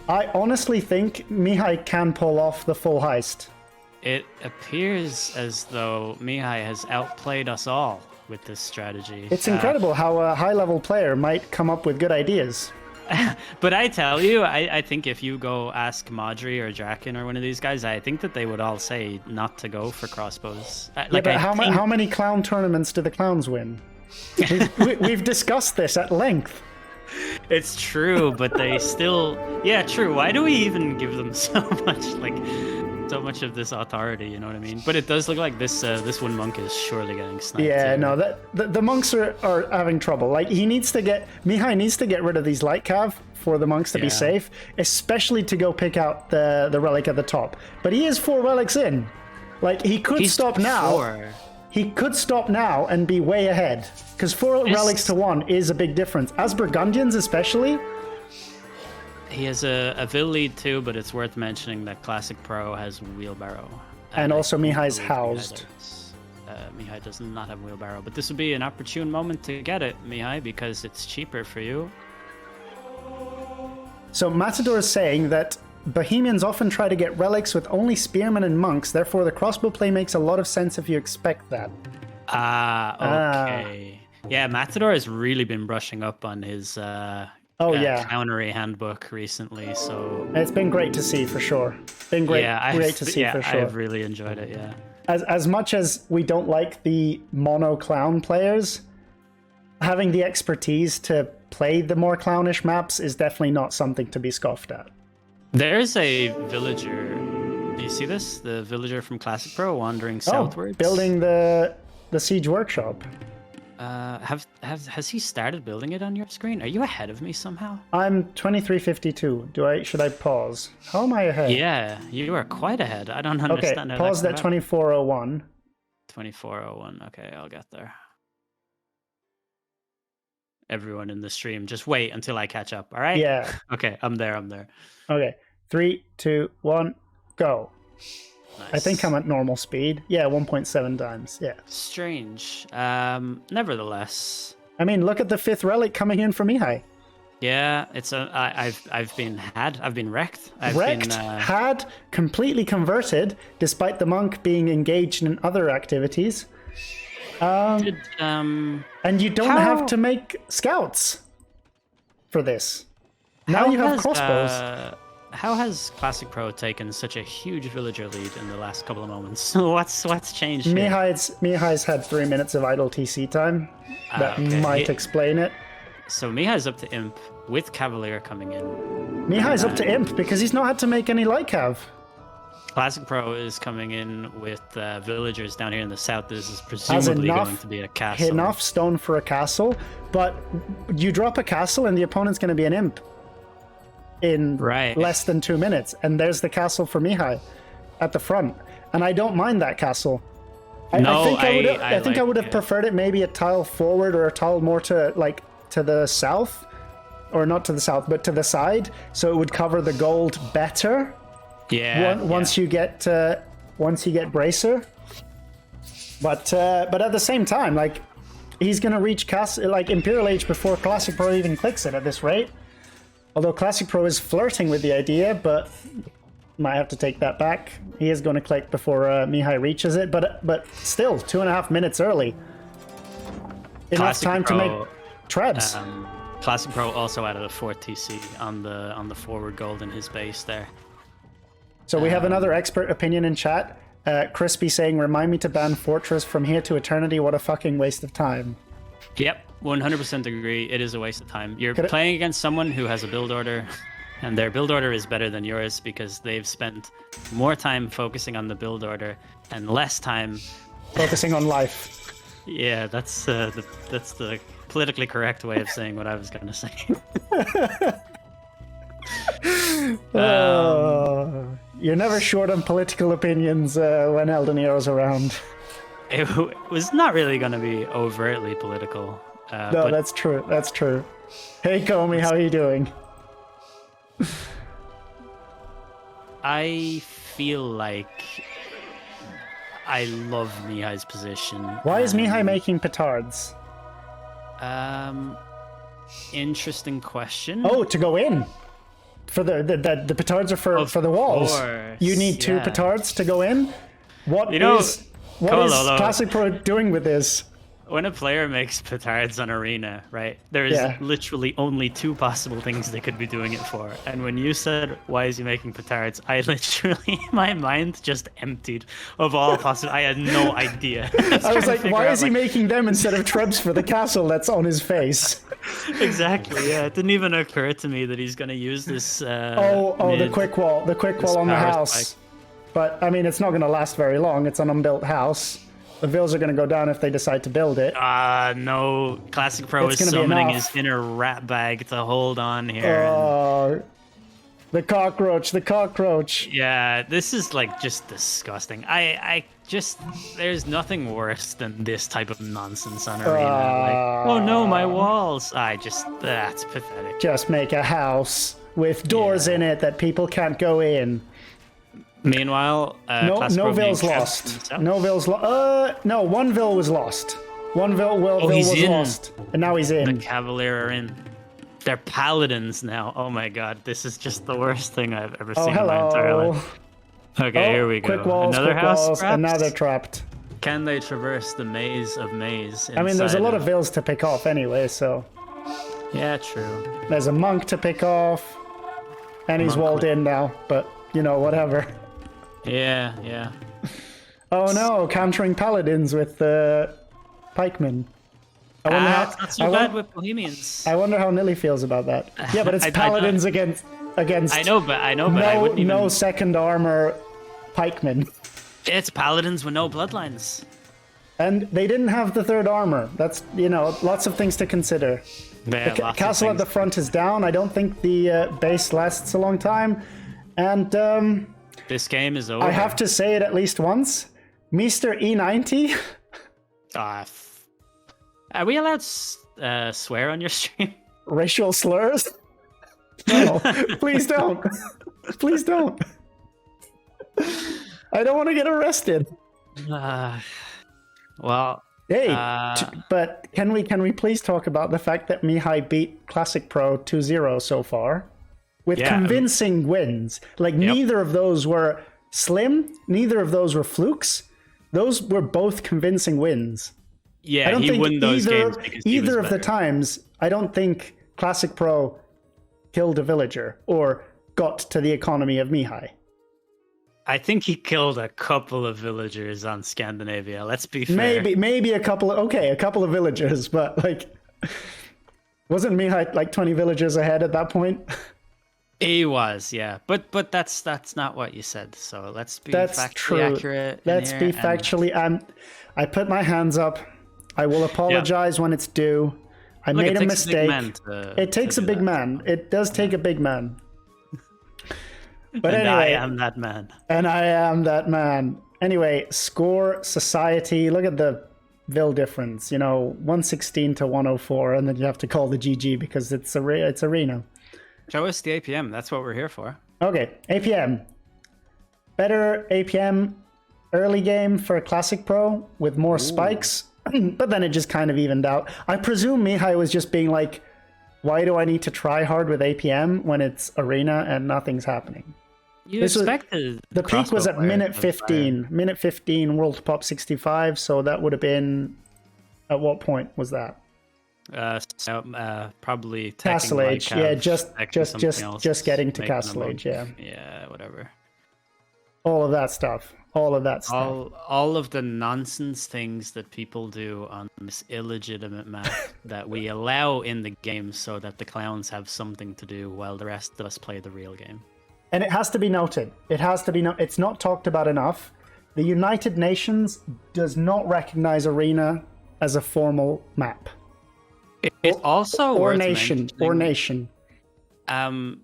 A: I honestly think Mihai can pull off the full heist.
B: It appears as though Mihai has outplayed us all with this strategy.
A: It's incredible how a high-level player might come up with good ideas.
B: But I tell you, I think if you go ask Madri or Draken or one of these guys, I think that they would all say not to go for crossbows.
A: How many clown tournaments do the clowns win? We've discussed this at length.
B: It's true, but they still... Yeah, true. Why do we even give them so much of this authority, you know what I mean? But it does look like this one monk is surely getting sniped.
A: Yeah, no, the monks are having trouble. Like, Mihai needs to get rid of these light cav for the monks to be safe, especially to go pick out the relic at the top. But he is 4 relics in. Like, he could stop now. He could stop now and be way ahead. Because 4 relics to 1 is a big difference. As Burgundians especially.
B: He has a Vil lead too, but it's worth mentioning that Classicpro has Wheelbarrow.
A: And also Mihai's housed.
B: Mihai does not have Wheelbarrow, but this would be an opportune moment to get it, Mihai, because it's cheaper for you.
A: So Matador is saying that Bohemians often try to get relics with only spearmen and monks, therefore the crossbow play makes a lot of sense if you expect that.
B: Okay. Yeah, Matador has really been brushing up on his clownery handbook recently, so
A: it's been great to see for sure. Great to see for sure.
B: I've really enjoyed it. Yeah.
A: As much as we don't like the mono clown players, having the expertise to play the more clownish maps is definitely not something to be scoffed at.
B: There's a villager. Do you see this? The villager from Classicpro wandering southwards,
A: building the siege workshop.
B: Has he started building it on your screen? Are you ahead of me somehow?
A: I'm 2352. Should I pause? How am I ahead?
B: Yeah, you are quite ahead. I don't understand.
A: Okay, paused at 2401.
B: 2401. Okay, I'll get there. Everyone in the stream, just wait until I catch up. All right?
A: Yeah.
B: Okay, I'm there.
A: Okay, 3, 2, 1, go.
B: Nice.
A: I think I'm at normal speed. Yeah, 1.7 times. Yeah.
B: Strange. Nevertheless.
A: I mean, look at the 5th relic coming in from Mihai.
B: Yeah, I've been wrecked.
A: Had completely converted, despite the monk being engaged in other activities. And you don't
B: how-
A: have to make scouts for this. Now you have crossbows.
B: How has Classic Pro taken such a huge villager lead in the last couple of moments? What's changed here?
A: Mihai's had 3 minutes of idle TC time. That
B: Okay.
A: might explain it.
B: So Mihai's up to Imp with Cavalier coming in.
A: Mihai's up to Imp because he's not had to make any light cav.
B: Classic Pro is coming in with villagers down here in the south. This is presumably going to be a castle.
A: Enough stone for a castle, but you drop a castle and the opponent's going to be an Imp in less than 2 minutes. And there's the castle for Mihai at the front. And I don't mind that castle. I think I would have preferred it maybe a tile forward or a tile more to the south, or not to the south, but to the side, so it would cover the gold better.
B: Yeah.
A: Once you get Bracer, but at the same time, like, he's gonna reach Imperial Age before Classic Pro even clicks it at this rate. Although Classic Pro is flirting with the idea, but might have to take that back. He is going to click before Mihai reaches it, but still 2.5 minutes early. Enough time to make trebs.
B: Classic Pro also added a 4 TC on the forward gold in his base there.
A: So we have another expert opinion in chat. Crispy saying, "Remind me to ban Fortress from here to eternity. What a fucking waste of time."
B: Yep, 100% agree. It is a waste of time. You're playing against someone who has a build order, and their build order is better than yours because they've spent more time focusing on the build order and less time
A: focusing on life.
B: Yeah, that's the politically correct way of saying what I was going to say.
A: You're never short on political opinions when Eldenier's around.
B: It was not really going to be overtly political.
A: No,
B: but
A: that's true. That's true. Hey, Comey, how are you doing?
B: I feel like I love Mihai's position.
A: Why is Mihai making petards?
B: Interesting question.
A: Oh, to go in. For the petards are for the walls.
B: Course,
A: you need 2 petards to go in. What is Classic Pro doing with this?
B: When a player makes petards on Arena, right, there is literally only 2 possible things they could be doing it for. And when you said, "Why is he making petards?" I literally, my mind just emptied of all possible. I had no idea.
A: I was like, "Why is he making them instead of trebs for the castle that's on his face?"
B: Exactly. Yeah, it didn't even occur to me that he's going to use this.
A: The quick wall on the house. Spike. But I mean, it's not going to last very long. It's an unbuilt house. The vills are going to go down if they decide to build it.
B: No. Classic Pro is summoning his inner rat bag to hold on here.
A: The cockroach.
B: Yeah, this is like just disgusting. There's nothing worse than this type of nonsense on Arena. Oh no, my walls. That's pathetic.
A: Just make a house with doors in it that people can't go in.
B: Meanwhile,
A: no vills lost. No vills lost. No, one vill was lost. One vill was lost, and now he's in.
B: The Cavalier are in. They're paladins now. Oh my god, this is just the worst thing I've ever seen in my entire life. Okay, here we go.
A: Quick walls, and now they're trapped.
B: Can they traverse the maze of maze?
A: I mean, there's a lot of vills to pick off anyway, so.
B: Yeah, true.
A: There's a monk to pick off, and he's walled in now, but, whatever.
B: Yeah.
A: Oh no, countering paladins with pikemen.
B: It's not so bad with Bohemians.
A: I wonder how Nilly feels about that. Yeah, but it's paladins against.
B: I know, but I wouldn't even.
A: No second armor pikemen.
B: It's paladins with no bloodlines.
A: And they didn't have the 3rd armor. That's, lots of things to consider.
B: Yeah,
A: the castle at the front is down. I don't think the base lasts a long time. And
B: this game is over.
A: I have to say it at least once. Mr. E90.
B: Are we allowed to swear on your stream?
A: Racial slurs? No, please don't. Please don't. I don't want to get arrested.
B: Well.
A: Hey, but can we please talk about the fact that Mihai beat Classic Pro 2-0 so far? With convincing wins. Neither of those were slim. Neither of those were flukes. Those were both convincing wins.
B: Yeah,
A: I don't
B: he
A: think
B: won those games because he was
A: either of the
B: better.
A: times. I don't think Classic Pro killed a villager or got to the economy of Mihai.
B: I think he killed a couple of villagers on Scandinavia. Let's be fair.
A: Maybe a couple of villagers, but like, wasn't Mihai like 20 villagers ahead at that point?
B: He was, yeah, but that's not what you said. So let's be
A: That's
B: factually
A: true.
B: accurate.
A: Let's be factually. I put my hands up. I will apologize when it's due. I made a mistake. It takes a big man. It does take a big man. But
B: and
A: anyway,
B: I am that man.
A: And I am that man. Anyway, score, society. Look at the Vil difference. 116 to 104, and then you have to call the GG because it's arena.
B: Show us the APM. That's what we're here for.
A: Okay, APM. Better APM early game for Classic Pro with more spikes, but then it just kind of evened out. I presume Mihai was just being like, why do I need to try hard with APM when it's arena and nothing's happening?
B: The
A: peak was at minute 15. Minute 15, World Pop 65, so that would have been... At what point was that?
B: Probably
A: Castle Age, yeah, just getting to Castle Age, yeah.
B: Yeah, whatever.
A: All of that stuff. All of the nonsense
B: things that people do on this illegitimate map that we allow in the game so that the clowns have something to do while the rest of us play the real game.
A: And it has to be noted. It's not talked about enough. The United Nations does not recognize arena as a formal map.
B: It's also
A: or
B: worth
A: nation.
B: I'm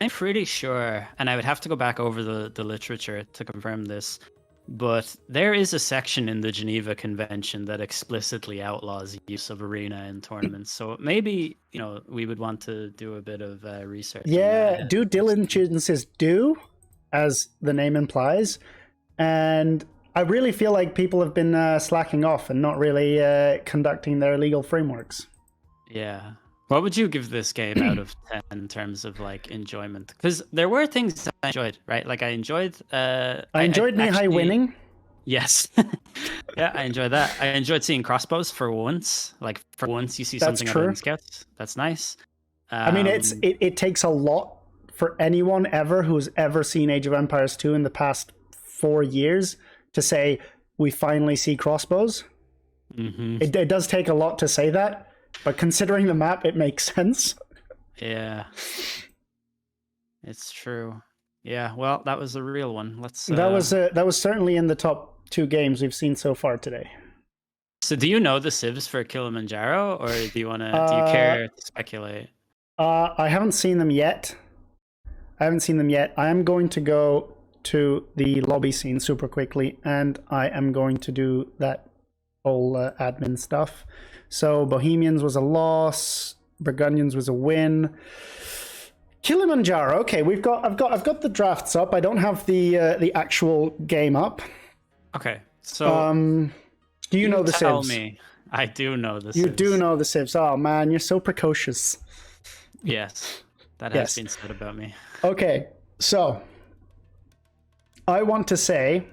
B: pretty sure, and I would have to go back over the literature to confirm this, but there is a section in the Geneva Convention that explicitly outlaws use of arena in tournaments. So maybe we would want to do a bit of research.
A: Yeah, due diligence is due, as the name implies, and I really feel like people have been slacking off and not really conducting their legal frameworks.
B: Yeah. What would you give this game out of 10 in terms of like enjoyment? Because there were things that I enjoyed, right? Like I enjoyed
A: Mihai winning.
B: Yes. Yeah, I enjoyed that. I enjoyed seeing crossbows for once. Like for once you see something other than scouts. That's nice.
A: I mean, it takes a lot for anyone ever who's ever seen Age of Empires 2 in the past 4 years to say, we finally see crossbows.
B: Mm-hmm.
A: It does take a lot to say that. But considering the map, it makes sense.
B: Yeah. It's true. Yeah, well, that was a real one.
A: That was certainly in the top 2 games we've seen so far today.
B: So do you know the civs for Kilimanjaro, or do you care to speculate?
A: I haven't seen them yet. I am going to go to the lobby scene super quickly, and I am going to do that whole admin stuff. So Bohemians was a loss, Burgundians was a win. Kilimanjaro. Okay, I've got the drafts up. I don't have the actual game up.
B: Okay, so
A: do you know the
B: tell
A: civs?
B: Me. I do know the civs.
A: You do know the civs. Oh man, you're so precocious.
B: Yes, that has been said about me.
A: Okay, so I want to say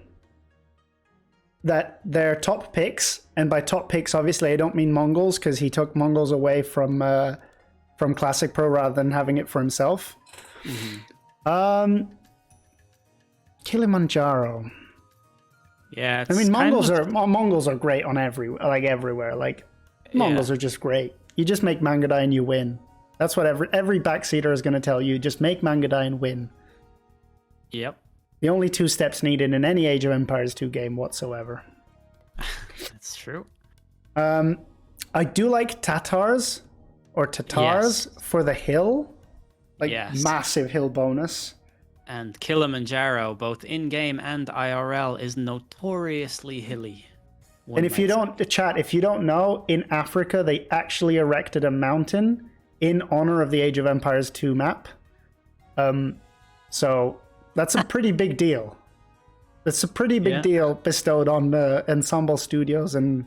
A: that their top picks, and by top picks, obviously I don't mean Mongols, because he took Mongols away from Classic Pro rather than having it for himself. Mm-hmm. Kilimanjaro.
B: Yeah,
A: I mean Mongols are great on everywhere. Like Mongols are just great. You just make Mangadai and you win. That's what every backseater is going to tell you. Just make Mangadai and win.
B: Yep.
A: The only 2 steps needed in any Age of Empires 2 game whatsoever.
B: That's true.
A: I do like Tatars for the hill. Massive hill bonus.
B: And Kilimanjaro, both in-game and IRL, is notoriously hilly.
A: And if you don't know, in Africa, they actually erected a mountain in honor of the Age of Empires 2 map. So that's a pretty big deal. It's a pretty big deal bestowed on Ensemble Studios and,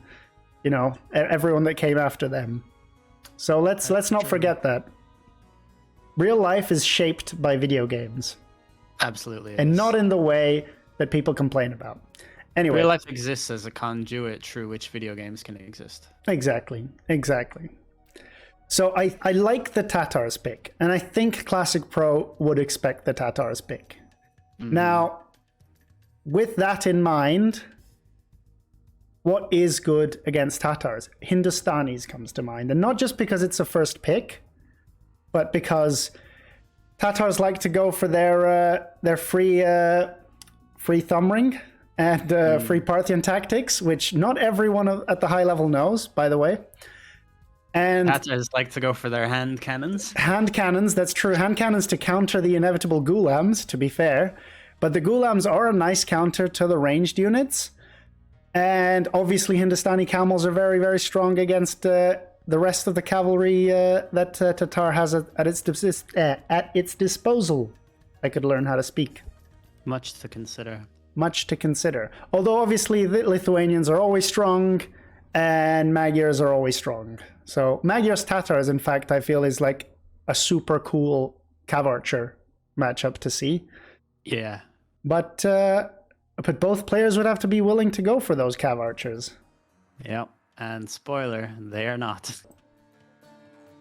A: everyone that came after them. So let's not forget that. Real life is shaped by video games.
B: Absolutely.
A: And not in the way that people complain about. Anyway,
B: real life exists as a conduit through which video games can exist.
A: exactly. So I like the Tatars pick, and I think Classic Pro would expect the Tatars pick. Now, with that in mind, what is good against Tatars? Hindustanis comes to mind, and not just because it's a first pick, but because Tatars like to go for their free thumb ring and free Parthian tactics, which not everyone at the high level knows, by the way. And
B: Tatars like to go for their hand cannons.
A: Hand cannons, that's true. Hand cannons to counter the inevitable Ghulams, to be fair. But the Ghulams are a nice counter to the ranged units. And obviously Hindustani camels are very, very strong against the rest of the cavalry that Tatar has at its disposal. I could learn how to speak.
B: Much to consider.
A: Much to consider. Although obviously the Lithuanians are always strong and Magyars are always strong. So Magyars Tatars, in fact, I feel is like a super cool Cav Archer matchup to see.
B: Yeah.
A: But both players would have to be willing to go for those Cav Archers.
B: Yep. And spoiler, they are not.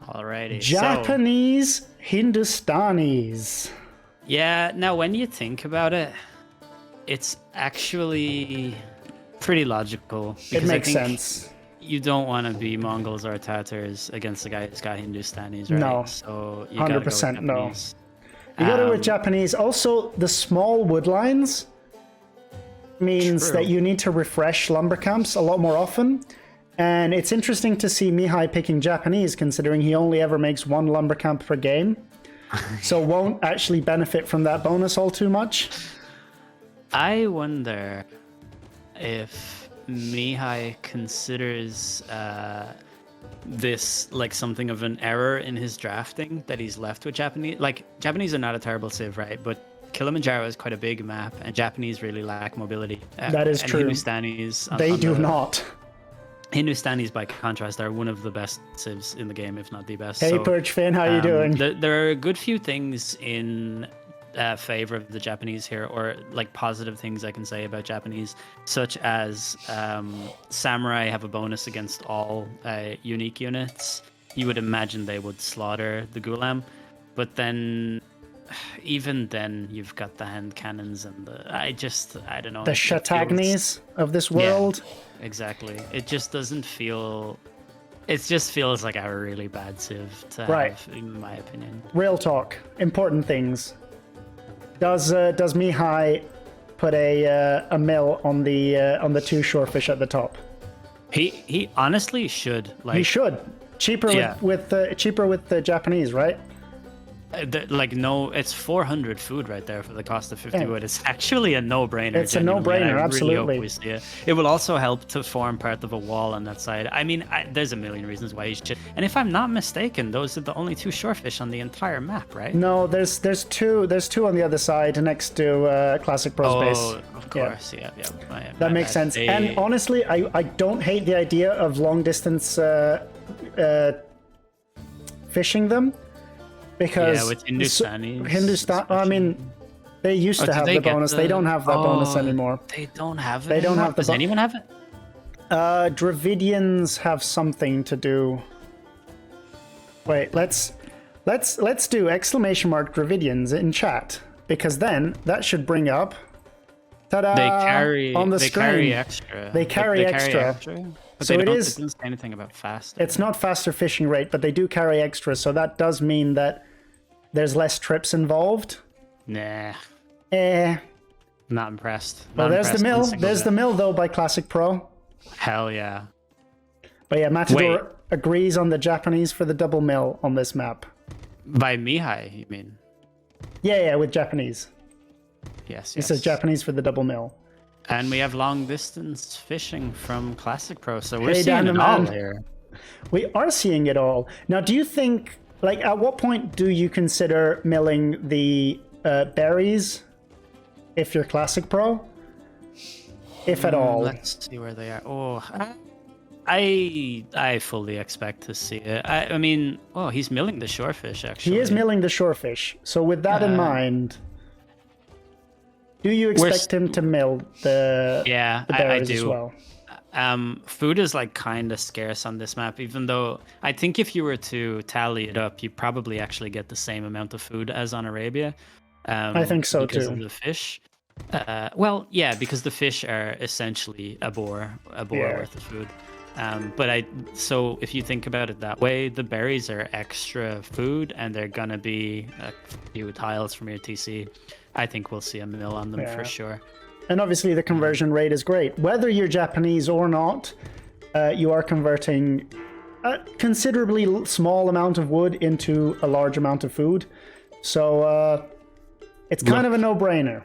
B: Alrighty.
A: Japanese Hindustanis.
B: Yeah, now when you think about it, it's actually pretty logical.
A: It makes sense.
B: You don't want to be Mongols or Tatars against the guy who's got Hindustanis, right?
A: No.
B: So you
A: 100% no.
B: Japanese.
A: You got to go with Japanese. Also, the small wood lines means that you need to refresh lumber camps a lot more often. And it's interesting to see Mihai picking Japanese, considering he only ever makes one lumber camp per game. So won't actually benefit from that bonus all too much.
B: I wonder if Mihai considers this like something of an error in his drafting, that he's left with Japanese. Like, Japanese are not a terrible civ, right? But Kilimanjaro is quite a big map, and Japanese really lack mobility.
A: That is true.
B: Hindustanis,
A: They do not.
B: Hindustanis, by contrast, are one of the best civs in the game, if not the best.
A: Hey, Perch Finn, how you doing?
B: There are a good few things in favor of the Japanese here, or like positive things I can say about Japanese, such as Samurai have a bonus against all unique units. You would imagine they would slaughter the Gulam, but then even then you've got the hand cannons and I don't know,
A: the Shatagnis of this world.
B: Yeah, exactly. It just doesn't feel. It just feels like a really bad civ to have, in my opinion.
A: Real talk. Important things. Does Mihai put a mill on the two shorefish at the top?
B: He honestly should. Like,
A: he should. Cheaper with the Japanese, right?
B: No, it's 400 food right there for the cost of 50 wood. It's actually a no-brainer.
A: It's a no-brainer, absolutely.
B: Really hope we see it. It will also help to form part of a wall on that side. I mean, there's a million reasons why you should. And if I'm not mistaken, those are the only two shorefish on the entire map, right?
A: No, there's two on the other side next to Classic Pro's base.
B: Oh, of course, yeah.
A: That makes sense. And honestly, I don't hate the idea of long-distance fishing them. Because
B: with Hindustanis.
A: I mean, they used to have the bonus. They don't have that bonus anymore.
B: They don't have it.
A: They don't have the.
B: Does anyone have it?
A: Dravidians have something to do. Wait, let's do exclamation mark Dravidians in chat, because then that should bring up. Ta-da! On the screen.
B: Carry extra.
A: They carry extra.
B: But
A: so
B: it
A: doesn't
B: say anything about fast.
A: It's not faster fishing rate, but they do carry extra, so that does mean that there's less trips involved.
B: Nah. Not impressed.
A: Well, there's the mill. There's the mill, though, by Classic Pro.
B: Hell yeah.
A: But yeah, Matador agrees on the Japanese for the double mill on this map.
B: By Mihai, you mean?
A: Yeah, with Japanese.
B: Yes.
A: He says Japanese for the double mill.
B: And we have long distance fishing from Classic Pro, so we're seeing it all here.
A: We are seeing it all. Now, do you think, like, at what point do you consider milling the berries if you're Classic Pro? If at all.
B: Let's see where they are. Oh, I fully expect to see it. I mean, he's milling the shorefish, actually.
A: He is milling the shorefish. So with that in mind... Do you expect him to mill the
B: I
A: berries
B: do.
A: as well?
B: Food is like kind of scarce on this map, even though I think if you were to tally it up, you probably actually get the same amount of food as on Arabia.
A: I think so
B: because
A: too.
B: of the fish. Well, yeah, because the fish are essentially a boar worth of food. So if you think about it that way, the berries are extra food, and they're gonna be a few tiles from your TC. I think we'll see a mill on them for sure.
A: And obviously the conversion rate is great. Whether you're Japanese or not, you are converting a considerably small amount of wood into a large amount of food. So it's kind of a no-brainer.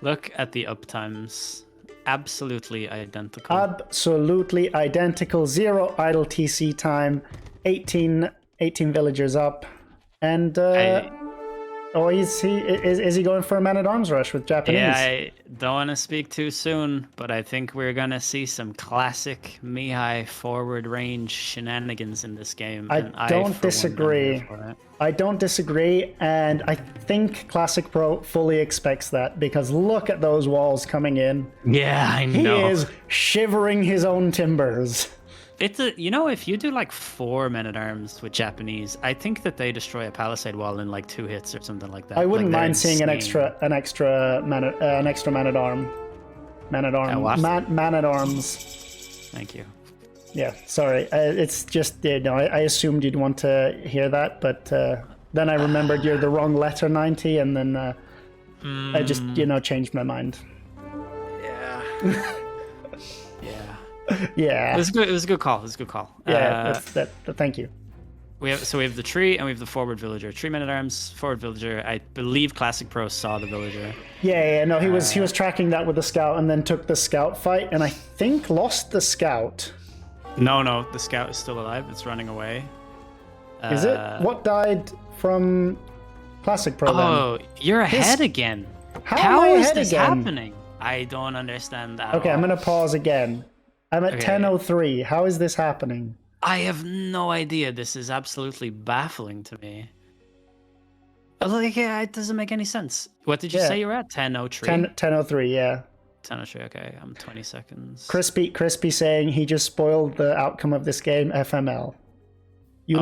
B: Look at the uptimes. Absolutely identical.
A: Absolutely identical. 0 idle TC time. 18 villagers up. And is he going for a man-at-arms rush with Japanese?
B: Yeah, I don't want to speak too soon, but I think we're going to see some classic Mihai forward range shenanigans in this game.
A: I don't disagree. I don't disagree, and I think Classicpro fully expects that, because look at those walls coming in.
B: Yeah, I know.
A: He is shivering his own timbers.
B: It's if you do like 4 men-at-arms with Japanese, I think that they destroy a palisade wall in like 2 hits or something like that.
A: I wouldn't mind seeing an extra man-at-arms.
B: Thank you.
A: Yeah, sorry. It's just I assumed you'd want to hear that, but then I remembered you're the wrong letter 90, and then I just changed my mind.
B: Yeah.
A: Yeah.
B: It was good. It was a good call.
A: Yeah, thank you.
B: We have the tree, and we have the forward villager. 3 men-at-arms, forward villager. I believe Classicpro saw the villager.
A: No, he was tracking that with the scout, and then took the scout fight, and I think lost the scout.
B: No, the scout is still alive. It's running away.
A: Is it? What died from Classicpro then?
B: Oh, you're ahead again.
A: How am I
B: is
A: ahead
B: this
A: again?
B: happening? I don't understand that.
A: Okay, I'm going to pause again. I'm at 10:03. How is this happening?
B: I have no idea. This is absolutely baffling to me. It doesn't make any sense. What did you say you were at? 10:03?
A: 10:03, yeah.
B: 10:03, okay. I'm 20 seconds.
A: Crispy saying he just spoiled the outcome of this game, FML. You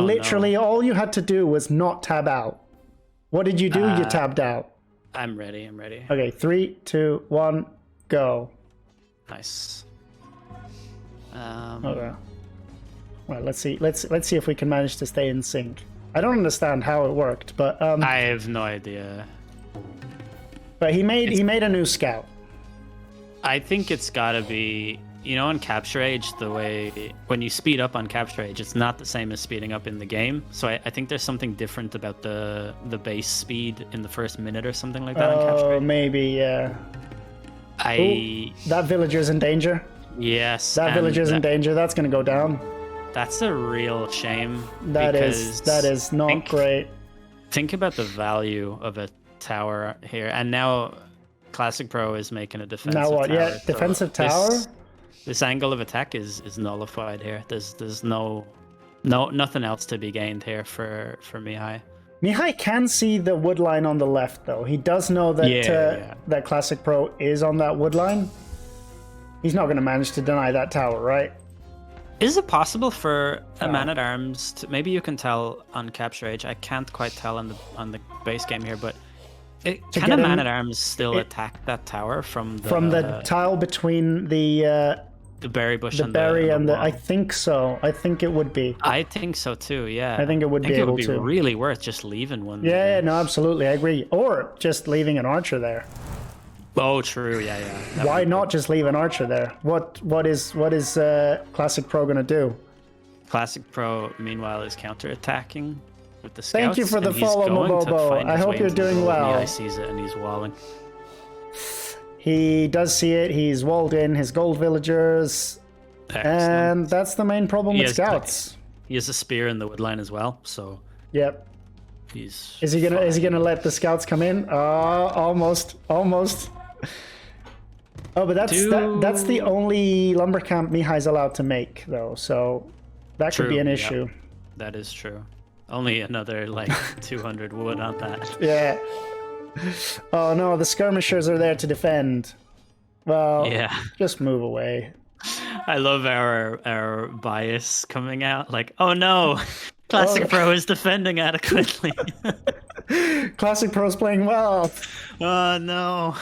A: all you had to do was not tab out. What did you do? You tabbed out.
B: I'm ready.
A: Okay, 3, 2, 1, go.
B: Nice.
A: Okay. Well, let's see if we can manage to stay in sync. I don't understand how it worked, but
B: I have no idea.
A: But he made a new scout.
B: I think it's gotta be, on Capture Age, the way when you speed up on Capture Age, it's not the same as speeding up in the game. So I think there's something different about the base speed in the first minute or something like that on Capture Age.
A: Maybe, yeah. That villager's in danger.
B: Yes.
A: That villager's in danger. That's gonna go down.
B: That's a real shame.
A: That is not great.
B: Think about the value of a tower here, and now Classicpro is making a defensive tower.
A: Now what? Yeah, defensive tower.
B: This angle of attack is nullified here. There's nothing else to be gained here for Mihai.
A: Mihai can see the wood line on the left, though. He does know that that Classicpro is on that wood line. He's not going to manage to deny that tower, right?
B: Is it possible for a man-at-arms to... Maybe you can tell on Capture Age. I can't quite tell on the base game here, but can a man-at-arms still attack that tower from the
A: tile between the
B: berry bush
A: and the I think so. I think it would be.
B: I think so too, yeah.
A: I think it would be able to.
B: It would be really worth just leaving one.
A: Yeah, no, absolutely. I agree. Or just leaving an archer there.
B: Oh, true. Yeah.
A: Why not just leave an archer there? What is Classicpro gonna do?
B: Classicpro, meanwhile, is counter-attacking with the scouts.
A: Thank you for the follow, Mobobo. I hope you're doing well.
B: He sees it and he's walling.
A: He does see it. He's walled in his gold villagers, and that's the main problem with scouts.
B: He has a spear in the woodline as well, so.
A: Yep.
B: Is
A: he gonna let the scouts come in? Almost. Oh, but that's the only lumber camp Mihai's allowed to make, though. So that could be an issue.
B: That is true. Only another 200 wood on that.
A: Yeah. Oh no, the skirmishers are there to defend. Well,
B: Yeah.
A: just move away.
B: I love our bias coming out. Like, oh no, Classic Pro is defending adequately.
A: Classic Pro's playing well.
B: Oh no.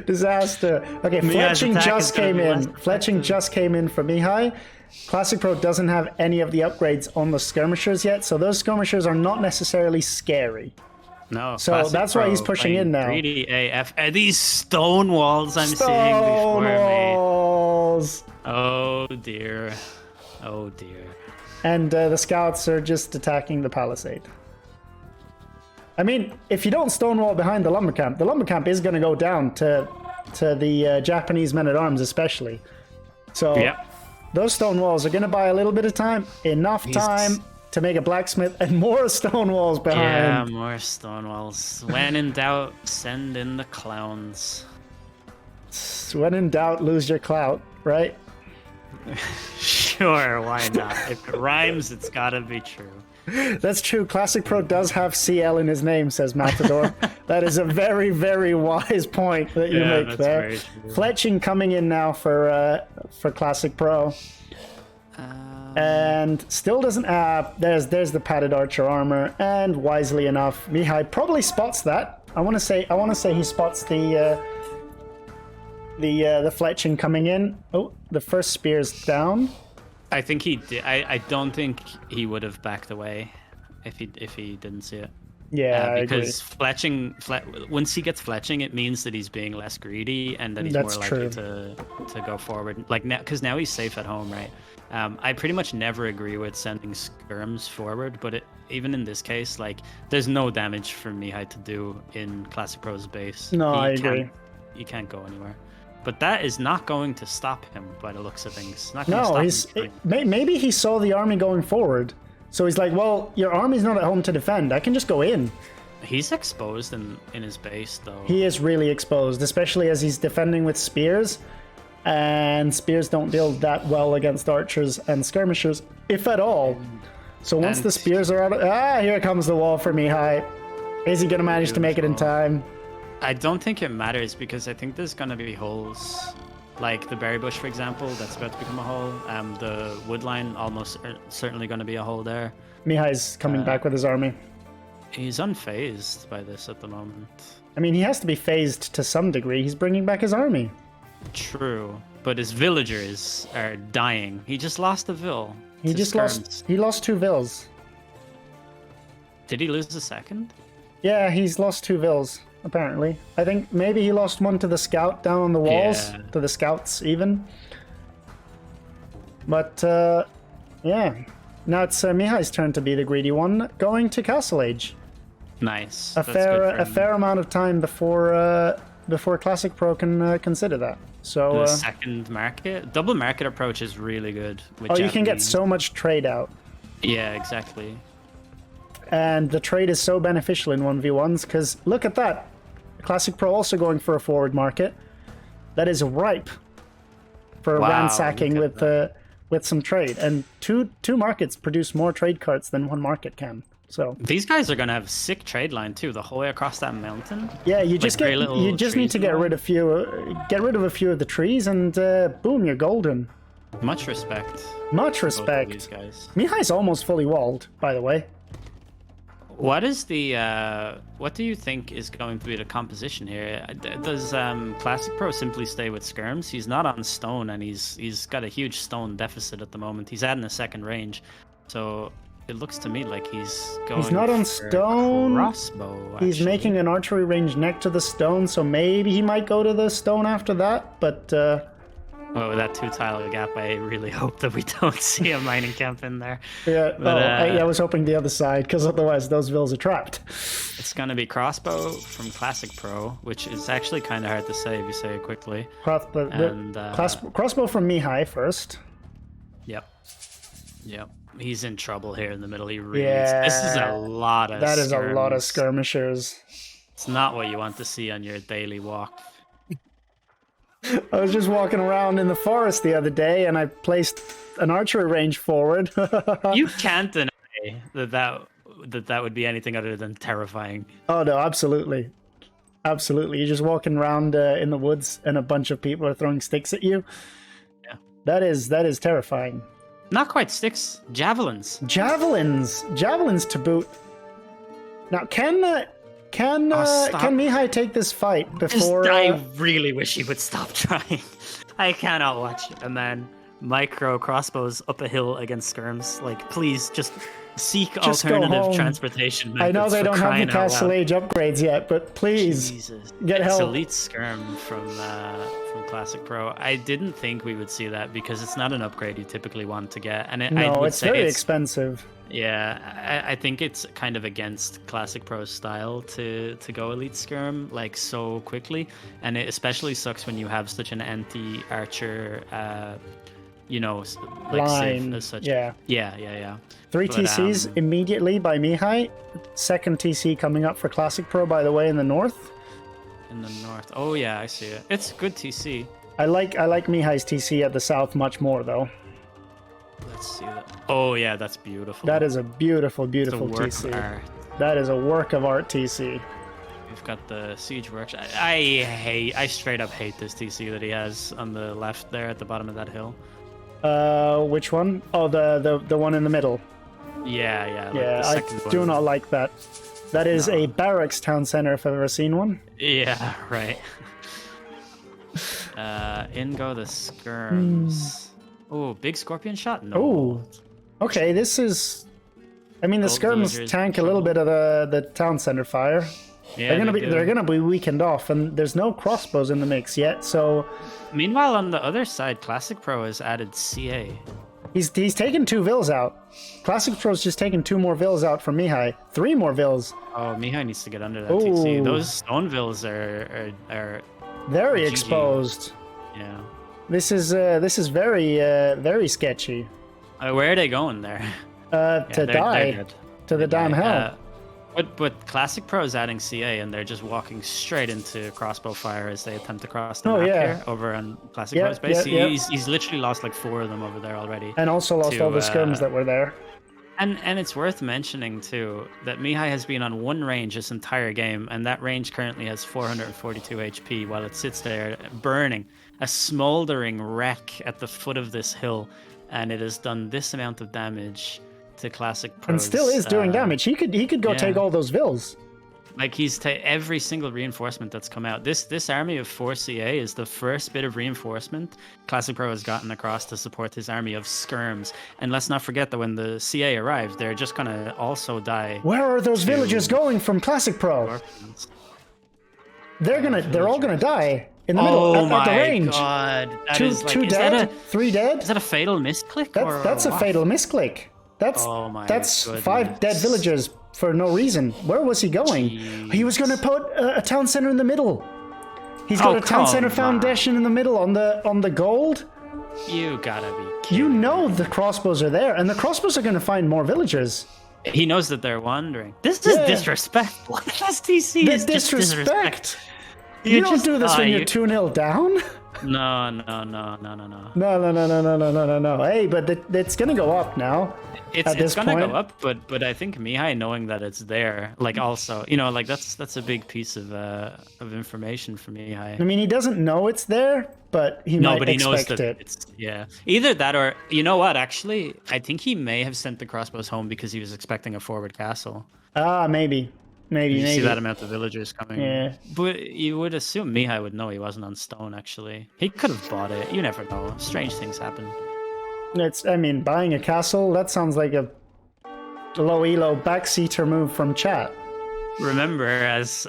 A: Disaster. Okay,
B: Mihai's
A: fletching
B: attack
A: just
B: is gonna
A: came
B: be
A: in.
B: less
A: Fletching
B: effective.
A: just came in for Mihai. Classic Pro doesn't have any of the upgrades on the skirmishers yet, so those skirmishers are not necessarily scary.
B: No.
A: So
B: Classic
A: that's why
B: Pro
A: he's pushing
B: playing
A: in now.
B: Greedy AF. Are these stone walls I'm seeing before me?
A: Stonewalls!
B: Oh dear. Oh dear.
A: And the scouts are just attacking the palisade. I mean, if you don't stonewall behind the lumber camp is going to go down to the Japanese men-at-arms especially. So
B: Yep.
A: those stone walls are going to buy a little bit of time, enough time to make a blacksmith, and more stone walls
B: Yeah,
A: behind.
B: more stone walls. When in doubt, send in the clowns.
A: When in doubt, lose your clout, right?
B: Sure, why not? If it rhymes, it's gotta be true.
A: That's true. Classic Pro does have CL in his name, says Matador. That is a very, very wise point that you
B: Yeah,
A: make
B: that's
A: there.
B: very true.
A: Fletching coming in now for Classic Pro. And still doesn't there's the padded archer armor, and wisely enough, Mihai probably spots that. I want to say he spots the fletching coming in. Oh, the first spear's down.
B: I think he did. I don't think he would have backed away if he didn't see it.
A: Yeah, I agree.
B: because once he gets fletching, it means that he's being less greedy and that he's
A: That's
B: more likely to go forward. Like now, because now he's safe at home, right? I pretty much never agree with sending skirms forward, but even in this case, like there's no damage for Mihai to do in Classic Pro's base.
A: No, I agree.
B: He can't go anywhere. But that is not going to stop him by the looks of things. Not gonna
A: No,
B: stop him.
A: maybe he saw the army going forward, so he's like, well, your army's not at home to defend. I can just go in.
B: He's exposed in his base, though.
A: He is really exposed, especially as he's defending with spears, and spears don't deal that well against archers and skirmishers, if at all. So once
B: And-
A: the spears are out, here comes the wall for Mihai. Is he gonna manage to make it in time?
B: I don't think it matters because I think there's gonna be holes, like the berry bush, for example, that's about to become a hole. The wood line almost certainly gonna be a hole there.
A: Mihai's coming back with his army.
B: He's unfazed by this at the moment.
A: I mean, he has to be phased to some degree. He's bringing back his army.
B: True, but his villagers are dying. He just lost a vill.
A: He
B: to
A: just
B: skirms.
A: he lost 2 vills.
B: Did he lose a second?
A: Yeah, he's lost 2 vills, apparently. I think maybe he lost one to the scout down on the walls,
B: Yeah.
A: to the scouts even. But, yeah. Now it's Mihai's turn to be the greedy one, going to Castle Age.
B: Nice.
A: A
B: That's good for
A: a
B: him.
A: fair amount of time before Classic Pro can consider that. So,
B: The second market, double market approach is really good. With
A: oh, you can get
B: Japanese.
A: so much trade out.
B: Yeah, exactly.
A: And the trade is so beneficial in 1v1s, because look at that. Classic Pro also going for a forward market. That is ripe for
B: Wow,
A: ransacking
B: look at
A: with some trade. And two markets produce more trade carts than one market can. So
B: These guys are gonna have sick trade line too, the whole way across that mountain.
A: yeah, you just
B: very little
A: need to
B: trees
A: get
B: along.
A: rid of a few of the trees, and boom, you're golden.
B: Much respect.
A: Much
B: to both of
A: respect.
B: These guys.
A: Mihai's almost fully walled, by the way.
B: What is the what do you think is going to be the composition here? Does Classic Pro simply stay with skirms? He's not on stone, and he's got a huge stone deficit at the moment. He's adding a second range, so it looks to me like he's going.
A: He's not on
B: for a
A: stone.
B: crossbow.
A: He's
B: actually.
A: making an archery range next to the stone, so maybe he might go to the stone after that, but
B: Oh, with that 2-tile gap, I really hope that we don't see a mining camp in there.
A: yeah,
B: But,
A: I was hoping the other side, because otherwise those vills are trapped.
B: It's gonna be crossbow from Classic Pro, which is actually kind of hard to say if you say it quickly. And,
A: Crossbow from Mihai first.
B: Yep. He's in trouble here in the middle. He really.
A: Yeah,
B: This is a lot of.
A: That is a lot of
B: skirms.
A: skirmishers.
B: It's not what you want to see on your daily walk.
A: I was just walking around in the forest the other day, and I placed an archery range forward.
B: You can't deny that would be anything other than terrifying.
A: Oh no, absolutely. Absolutely. You're just walking around in the woods and a bunch of people are throwing sticks at you.
B: Yeah.
A: That is terrifying.
B: Not quite sticks, javelins.
A: Javelins to boot. Now, can Mihai take this fight before?
B: I really wish he would stop trying. I cannot watch a man micro crossbows up a hill against skirms. Like, please just seek alternative transportation methods.
A: I know they don't have the Castle
B: out.
A: Age upgrades yet, but please get help.
B: It's Elite Skirm from Classic Pro. I didn't think we would see that because it's not an upgrade you typically want to get, and
A: it's very expensive.
B: Yeah, I think it's kind of against Classic Pro's style to go Elite Skirm like so quickly, and it especially sucks when you have such an anti-archer, like
A: line
B: Civ as such.
A: Yeah. 3
B: But,
A: TCs immediately by Mihai. Second TC coming up for Classic Pro, by the way, in the north.
B: In the north. Oh yeah, I see it. It's good TC.
A: I like Mihai's TC at the south much more though.
B: Let's see that. Oh yeah, that's beautiful.
A: That is a beautiful TC. That is a work of art TC.
B: We've got the siege works. I straight up hate this TC that he has on the left there at the bottom of that hill.
A: Which one? Oh, the one in the middle.
B: Yeah.
A: I do not like that. That is a barracks town center if I've ever seen one.
B: Yeah, right. In go the skirms. Oh, big scorpion shot? No.
A: Oh, okay. This is. I mean, the skirms tank a little bit of the town center fire.
B: Yeah,
A: they're gonna be weakened off, and there's no crossbows in the mix yet. So.
B: Meanwhile, on the other side, Classic Pro has added CA.
A: He's taken 2 vills out. Classic Pro's just taken 2 more vills out from Mihai. 3 more vills.
B: Oh, Mihai needs to get under that TC. Those stone vills are
A: very
B: GG.
A: Exposed.
B: Yeah.
A: This is very sketchy.
B: Where are they going there?
A: To die. To the damn hell.
B: But Classic Pro is adding CA, and they're just walking straight into crossbow fire as they attempt to cross the map here over on Classic Pro's base. He's literally lost like 4 of them over there already.
A: And also lost all the skirms that were there.
B: And it's worth mentioning too that Mihai has been on one range this entire game, and that range currently has 442 HP while it sits there burning, a smoldering wreck at the foot of this hill, and it has done this amount of damage to Classic Pro's,
A: and still is doing damage. He could go take all those vills.
B: Like he's every single reinforcement that's come out. This army of 4 CA is the first bit of reinforcement Classic Pro has gotten across to support his army of skirms. And let's not forget that when the CA arrive, they're just gonna also die.
A: Where are those villagers going from Classic Pro? They're all gonna die in the middle at the range.
B: Oh my god!
A: Two dead, 3 dead.
B: Is that a fatal misclick?
A: That's a fatal misclick. That's 5 dead villagers for no reason. Where was he going? Jeez. He was going to put a town center in the middle. He's got a town center foundation in the middle on the gold.
B: You gotta be kidding.
A: You know the crossbows are there, and the crossbows are going to find more villagers.
B: He knows that they're wandering. This is disrespectful. That's TC.
A: This disrespect. You don't do this when you're 2-0 down.
B: No.
A: No. Hey, but it's gonna go up now.
B: It's gonna go up, but I think Mihai knowing that it's there, like also, like that's a big piece of information for Mihai.
A: I mean, he doesn't know it's there, but he might expect
B: knows that
A: it.
B: Either that or you know what? Actually, I think he may have sent the crossbows home because he was expecting a forward castle.
A: Maybe.
B: You see that amount of villagers coming.
A: Yeah.
B: But you would assume Mihai would know he wasn't on stone, actually. He could have bought it. You never know. Strange things happen.
A: Buying a castle, that sounds like a low elo backseater move from chat.
B: Remember, as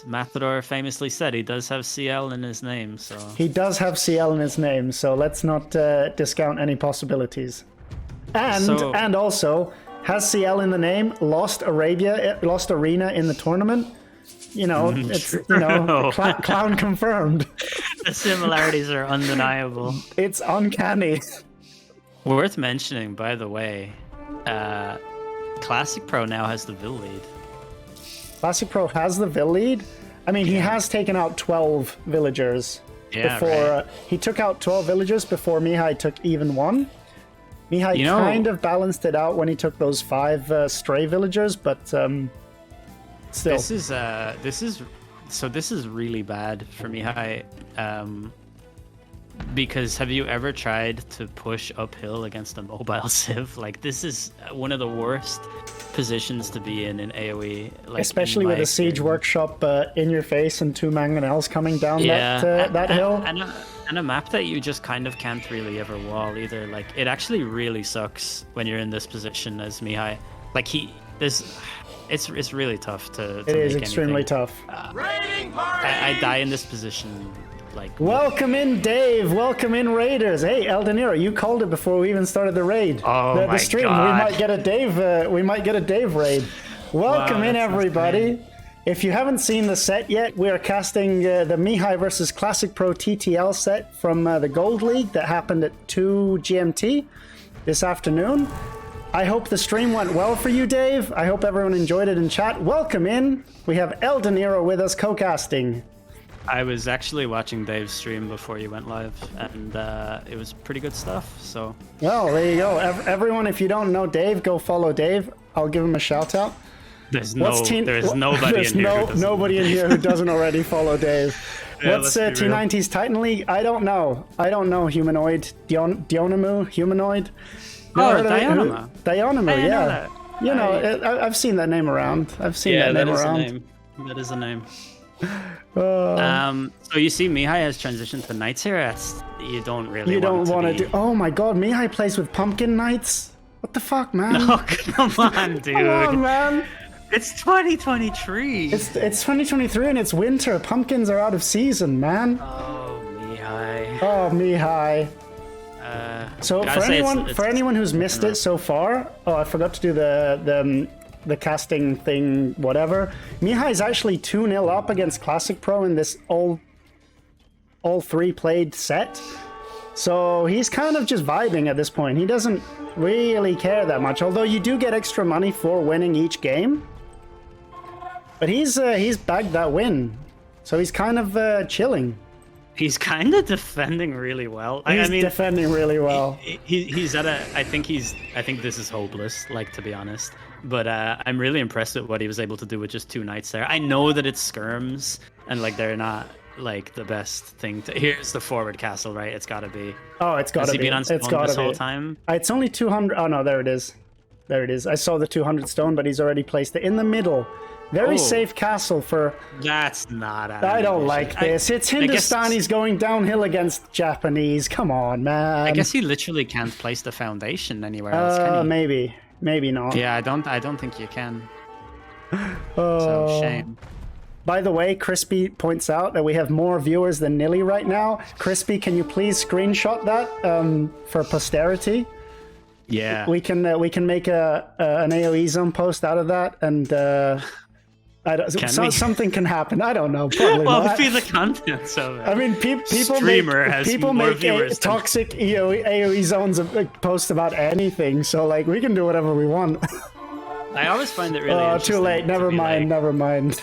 B: Matador famously said, he does have CL in his name, so...
A: He does have CL in his name, so let's not discount any possibilities. And also... Has CL in the name, lost Arena in the tournament. It's clown confirmed.
B: The similarities are undeniable.
A: It's uncanny.
B: Worth mentioning, by the way, Classic Pro now has the Vill lead.
A: Classic Pro has the Vill lead? I mean, he has taken out 12 villagers before. He took out 12 villagers before Mihai took even 1. Mihai kind of balanced it out when he took those 5 stray villagers, but still.
B: This is so this is really bad for Mihai. Because have you ever tried to push uphill against a mobile civ? Like, this is one of the worst positions to be in AoE. Like,
A: especially with a siege workshop in your face and 2 mangonels coming down that hill.
B: And a map that you just kind of can't really ever wall either. Like, it actually really sucks when you're in this position as Mihai. Like, it's really tough to
A: It is
B: make
A: extremely
B: anything.
A: tough.
B: I die in this position. Like,
A: welcome in, Dave. Welcome in, Raiders. Hey, El De Niro, you called it before we even started the raid.
B: Oh
A: the
B: my
A: stream.
B: God.
A: We might get a Dave. We might get a Dave raid. Welcome in, everybody. If you haven't seen the set yet, we are casting the Mihai versus Classicpro TTL set from the Gold League that happened at 2 GMT this afternoon. I hope the stream went well for you, Dave. I hope everyone enjoyed it in chat. Welcome in. We have El De Niro with us co-casting.
B: I was actually watching Dave's stream before you went live, and it was pretty good stuff. So,
A: well, there you go. Everyone, if you don't know Dave, go follow Dave. I'll give him a shout out.
B: There's nobody
A: nobody in here who doesn't already follow Dave.
B: Yeah,
A: what's T90's Titan League? I don't know. Humanoid, Dionamu, humanoid.
B: Dionama.
A: Dionama, yeah.
B: That.
A: You know, I've seen that name around. That name around.
B: That is a name. So you see, Mihai has transitioned to knights here. You don't really. You don't want to do.
A: Oh my God, Mihai plays with pumpkin knights. What the fuck, man?
B: No, come on, dude.
A: Come on, man.
B: It's 2023.
A: It's 2023 and it's winter. Pumpkins are out of season, man.
B: Oh, Mihai.
A: Oh, Mihai. So for anyone who's missed it so far, I forgot to do the casting thing, whatever. Mihai is actually 2-0 up against Classicpro in this all 3 played set. So he's kind of just vibing at this point. He doesn't really care that much, although you do get extra money for winning each game. But he's bagged that win, so he's kind of chilling.
B: He's kind of defending really well.
A: He's defending really well.
B: He's at a. I think this is hopeless. Like, to be honest, but I'm really impressed with what he was able to do with just 2 knights there. I know that it's skirms and like they're not like the best thing to. Here's the forward castle, right? It's got to be.
A: Oh, it's got to be.
B: Has he been on stone this whole time?
A: It's only 200. Oh no, there it is. There it is. I saw the 200 stone, but he's already placed it in the middle. Very safe castle for...
B: That's not...
A: I don't like this. It's Hindustani's going downhill against Japanese. Come on, man.
B: I guess he literally can't place the foundation anywhere else, can he?
A: Maybe. Maybe not.
B: Yeah, I don't think you can. So, shame.
A: By the way, Crispy points out that we have more viewers than Nilly right now. Crispy, can you please screenshot that for posterity?
B: Yeah.
A: We can make an AoE zone post out of that, and... something can happen. I don't know. Probably
B: well,
A: not.
B: Be the contents of it.
A: I mean, people make toxic AoE zones post about anything. So like, we can do whatever we want.
B: I always find it really. Oh,
A: too late. Never mind. Never mind.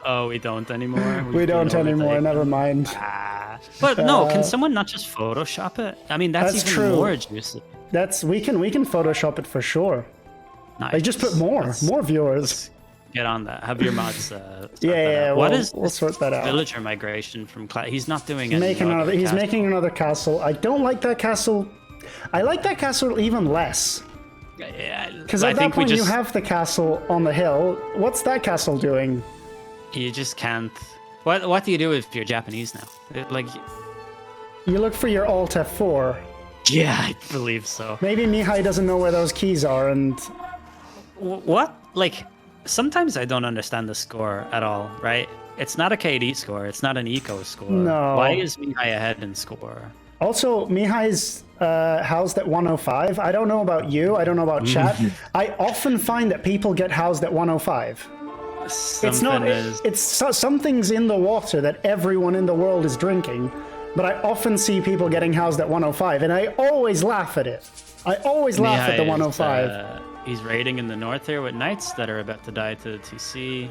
B: Oh, we don't anymore.
A: We don't anymore. Never mind.
B: But no, can someone not just Photoshop it? I mean, that's even
A: true.
B: more juicy.
A: We can Photoshop it for sure.
B: Nice.
A: Like, just put more viewers.
B: Get on that. Have your mods.
A: We'll sort that out.
B: Villager migration from class? He's not doing it.
A: He's making another castle. I don't like that castle. I like that castle even less. Because at that point you have the castle on the hill. What's that castle doing?
B: You just can't. What do you do if you're Japanese now? Like,
A: you look for your Alt F4.
B: Yeah, I believe so.
A: Maybe Mihai doesn't know where those keys are, and
B: what? Like, sometimes I don't understand the score at all. Right? It's not a KD score. It's not an eco score.
A: No.
B: Why is Mihai ahead in score?
A: Also, Mihai's housed at 105. I don't know about you. I don't know about chat. I often find that people get housed at 105. Something's in the water that everyone in the world is drinking, but I often see people getting housed at 105, and I always laugh at it. I always laugh at the 105.
B: He's raiding in the north here with knights that are about to die to the TC.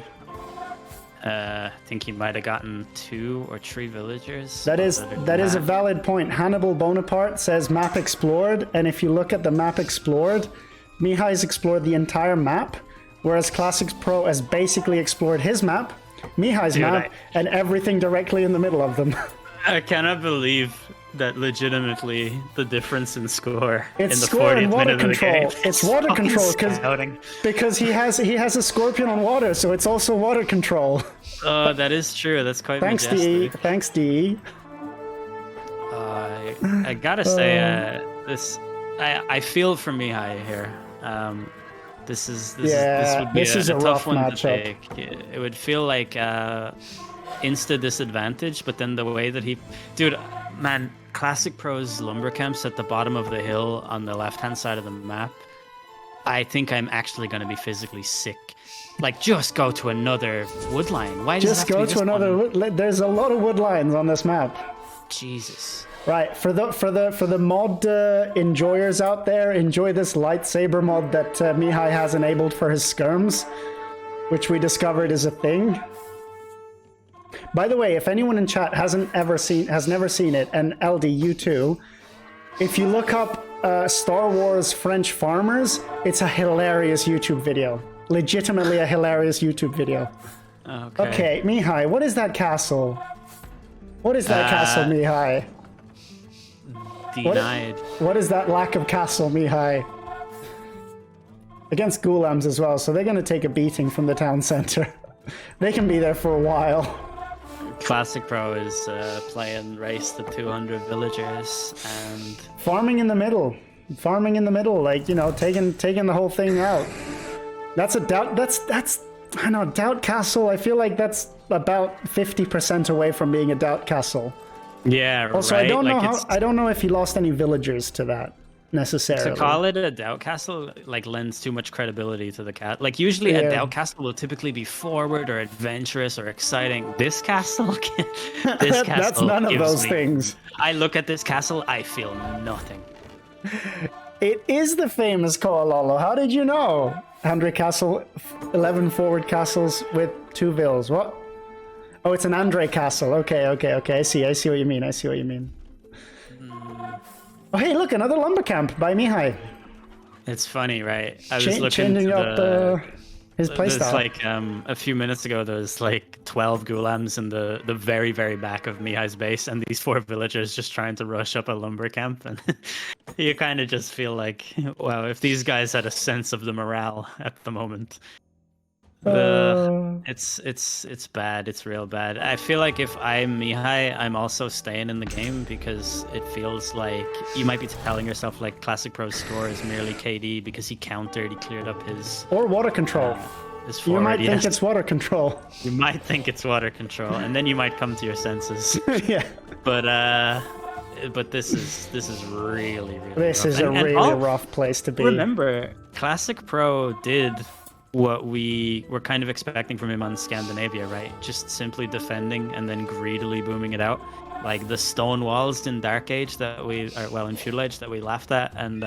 B: I think he might have gotten 2 or 3 villagers.
A: That is a valid point. Hannibal Bonaparte says map explored, and if you look at the map explored, Mihai's explored the entire map, whereas Classicpro has basically explored his map, Mihai's
B: Dude,
A: map, and everything directly in the middle of them.
B: I cannot believe that legitimately the difference in score
A: It's
B: in the
A: score
B: 40th
A: and water
B: minute of the
A: control.
B: game.
A: It's water
B: fucking
A: control
B: scouting.
A: because he has a scorpion on water, so it's also water control.
B: Oh, that is true. That's quite
A: Thanks, DE.
B: majestic.
A: Thanks, DE.
B: I gotta say, I feel for Mihai here. This would be
A: this is a
B: tough
A: rough
B: one
A: matchup.
B: to take. It would feel like insta disadvantage, but then the way that dude, man, Classic Pro's lumber camps at the bottom of the hill on the left-hand side of the map. I think I'm actually going to be physically sick. Like, just go to another wood line. Why does
A: Just
B: it have
A: go
B: to be
A: to
B: this
A: another.
B: one?
A: There's a lot of wood lines on this map.
B: Jesus.
A: Right, for the mod enjoyers out there, enjoy this lightsaber mod that Mihai has enabled for his skirms, which we discovered is a thing. By the way, if anyone in chat has never seen it, and LD, you too, if you look up Star Wars French Farmers, it's a hilarious YouTube video. Legitimately a hilarious YouTube video. Okay, Mihai, what is that castle? What is that castle, Mihai?
B: Denied.
A: What is that lack of castle, Mihai? Against Ghulams as well, so they're going to take a beating from the town center. They can be there for a while.
B: Classic Pro is playing Race to 200 villagers and
A: farming in the middle, like, you know, taking the whole thing out. That's a doubt. That's I know, doubt castle. I feel like that's about 50% away from being a doubt castle.
B: Yeah.
A: Also,
B: right?
A: I don't know if he lost any villagers to that necessarily.
B: To call it a doubt castle like lends too much credibility to the cat. Like usually a doubt castle will typically be forward or adventurous or exciting. This castle,
A: that's none of those things.
B: I look at this castle, I feel nothing.
A: It is the famous Koalolo. How did you know? 100 castle, 11 forward castles with 2 vills. What? Oh, it's an Andre castle. Okay. I see what you mean. Oh, hey, look, another lumber camp by Mihai.
B: It's funny, right? I was looking
A: changing up his playstyle.
B: Like a few minutes ago, there was like 12 Ghulams in the very, very back of Mihai's base, and these 4 villagers just trying to rush up a lumber camp. And you kind of just feel like, wow, if these guys had a sense of the morale at the moment. It's bad. It's real bad. I feel like if I'm Mihai, I'm also staying in the game because it feels like you might be telling yourself like Classic Pro's score is merely KD because he countered, he cleared up his
A: or water control.
B: His forward,
A: you might think it's water control.
B: You might think it's water control, and then you might come to your senses.
A: Yeah.
B: But this is really
A: this
B: rough.
A: is a really rough place to be.
B: Remember, Classic Pro did what we were kind of expecting from him on Scandinavia, right? Just simply defending and then greedily booming it out. Like the stone walls in Dark Age in Feudal Age that we laughed at, and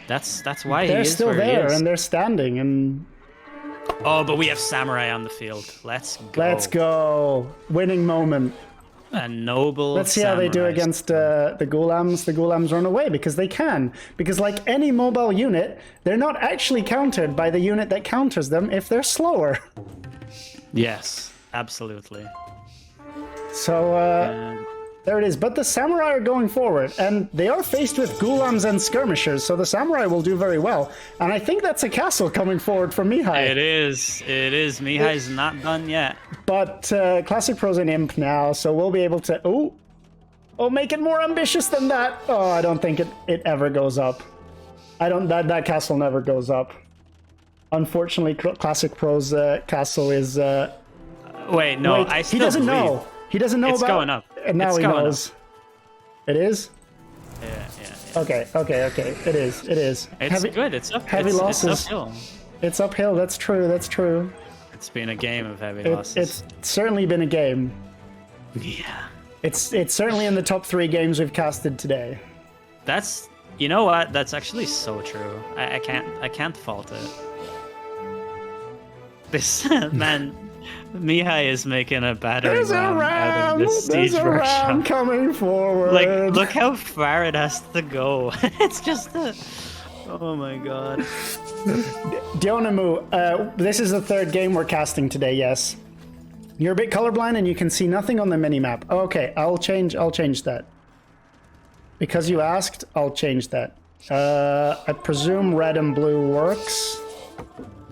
B: that's why
A: they're
B: he is
A: still
B: where
A: there
B: he is.
A: And they're standing and.
B: Oh, but we have Samurai on the field. Let's go.
A: Let's go. Winning moment.
B: A noble.
A: Let's see how they do against the Ghulams. The Ghulams run away because they can. Because like any mobile unit, they're not actually countered by the unit that counters them if they're slower.
B: Yes, absolutely.
A: So there it is. But the Samurai are going forward, and they are faced with Ghulams and Skirmishers, so the Samurai will do very well. And I think that's a castle coming forward for Mihai.
B: It is. Mihai's not done yet.
A: But Classic Pro's an imp now, so we'll be able to... Oh, make it more ambitious than that. Oh, I don't think it ever goes up. That castle never goes up. Unfortunately, Classic Pro's castle is...
B: Wait, no, I still
A: he doesn't know. He doesn't know
B: it's
A: about...
B: going up.
A: And now
B: it's
A: he knows.
B: Up.
A: It is?
B: Yeah.
A: Okay. It is.
B: It's good. It's up.
A: Heavy losses.
B: It's uphill.
A: It's uphill. That's true.
B: It's been a game of heavy losses.
A: It's certainly been a game.
B: Yeah.
A: It's certainly in the top 3 games we've casted today.
B: That's... You know what? That's actually so true. I can't fault it. This... Man... Mihai is making a battering ram out of this siege workshop.
A: There's a ram coming forward.
B: Like, look how far it has to go. It's just a... Oh my god.
A: Dionamu, this is the 3rd game we're casting today, yes? You're a bit colorblind and you can see nothing on the minimap. Okay, I'll change that. Because you asked, I'll change that. I presume red and blue works.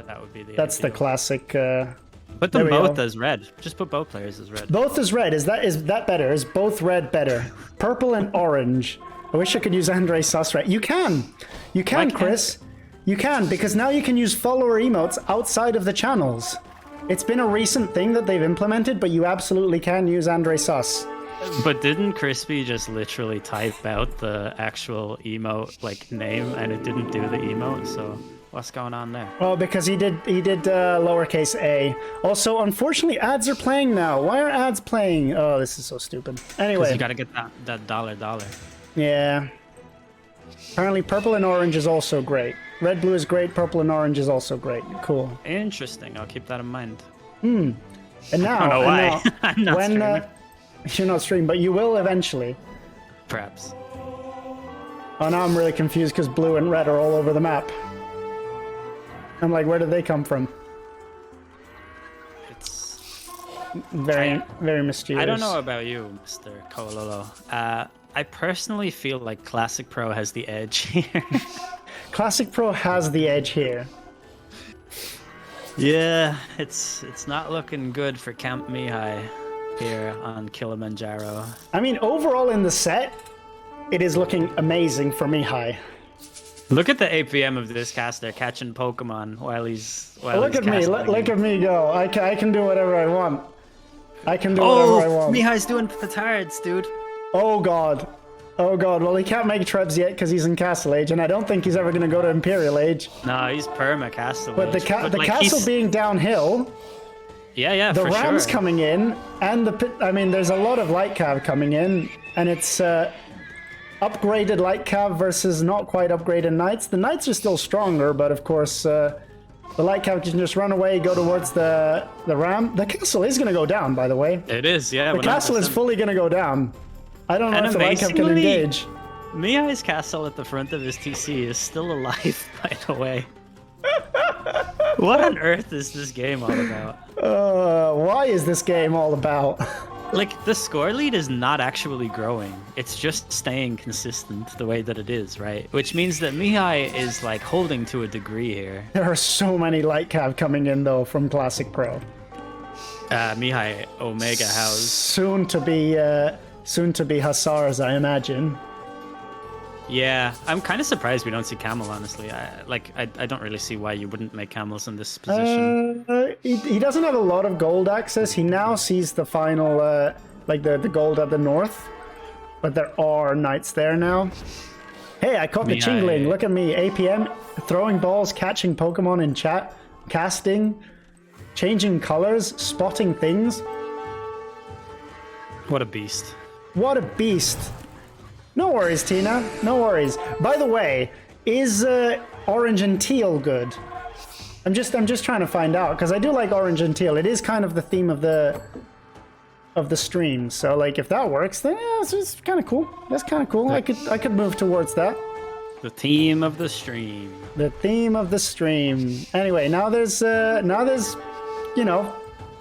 B: That would be the
A: That's the
B: ideal.
A: classic.
B: Put them both as red. Just put both players as red.
A: Both as red. Is that better? Is both red better? Purple and orange. I wish I could use Andre Sus red. You can. You can, Chris. You can, because now you can use follower emotes outside of the channels. It's been a recent thing that they've implemented, but you absolutely can use Andre Sus.
B: But didn't Crispy just literally type out the actual emote like name and it didn't do the emote? So what's going on there?
A: Well, because he did lowercase a. Also, unfortunately, ads are playing now. Why are ads playing? Oh, this is so stupid. Anyway,
B: You gotta get that dollar.
A: yeah. Apparently, purple and orange is also great. Red, blue is great. Purple and orange is also great. Cool.
B: Interesting. I'll keep that in mind.
A: And now,
B: I don't know why.
A: now,
B: I'm not
A: when
B: streaming.
A: you're not streaming, but you will eventually.
B: Perhaps.
A: Oh, now I'm really confused because blue and red are all over the map. I'm like, where did they come from?
B: It's.
A: Very mysterious.
B: I don't know about you, Mr. Kololo. I personally feel like Classic Pro has the edge here.
A: Classic Pro has the edge here.
B: Yeah, it's not looking good for Camp Mihai here on Kilimanjaro.
A: I mean, overall in the set, it is looking amazing for Mihai.
B: Look at the APM of this caster catching Pokemon while he's
A: Look at me, look at me go. I can do whatever I want. I can do
B: Oh,
A: whatever I want.
B: Mihai's doing petards, dude.
A: Oh god. Oh god. Well, he can't make Trebs yet because he's in Castle Age, and I don't think he's ever going to go to Imperial Age.
B: No, he's perma Castle.
A: But the
B: like,
A: castle being downhill,
B: yeah,
A: the
B: for
A: Rams
B: sure.
A: coming in, and I mean, there's a lot of Light Cav coming in, and it's upgraded Light Cav versus not quite upgraded Knights. The Knights are still stronger, but of course, the Light Cav can just run away, go towards the Ram. The castle is going to go down, by the way.
B: It is, yeah.
A: The castle is fully going to go down. I don't know
B: And
A: if the Light Cav can
B: amazingly-
A: engage.
B: Mihai's castle at the front of his TC is still alive, by the way. What on earth is this game all about?
A: Why is this game all about?
B: Like, the score lead is not actually growing. It's just staying consistent the way that it is, right? Which means that Mihai is, like, holding to a degree here.
A: There are so many Light Cav coming in, though, from Classic Pro.
B: Mihai Omega House.
A: Soon to be Hussars, I imagine.
B: Yeah, I'm kind of surprised we don't see Camel, honestly. I don't really see why you wouldn't make Camels in this position.
A: He doesn't have a lot of gold access. He now sees the final, like the gold at the north. But there are knights there now. Hey, I caught the Chingling. Look at me. APM, throwing balls, catching Pokemon in chat, casting, changing colors, spotting things.
B: What a beast.
A: What a beast. No worries, Tina. No worries. By the way, is orange and teal good? I'm just trying to find out because I do like orange and teal. It is kind of the theme of the stream. So like, if that works, then yeah, it's kind of cool. That's kind of cool. I could move towards that.
B: The theme of the stream.
A: The theme of the stream. Anyway, now there's you know,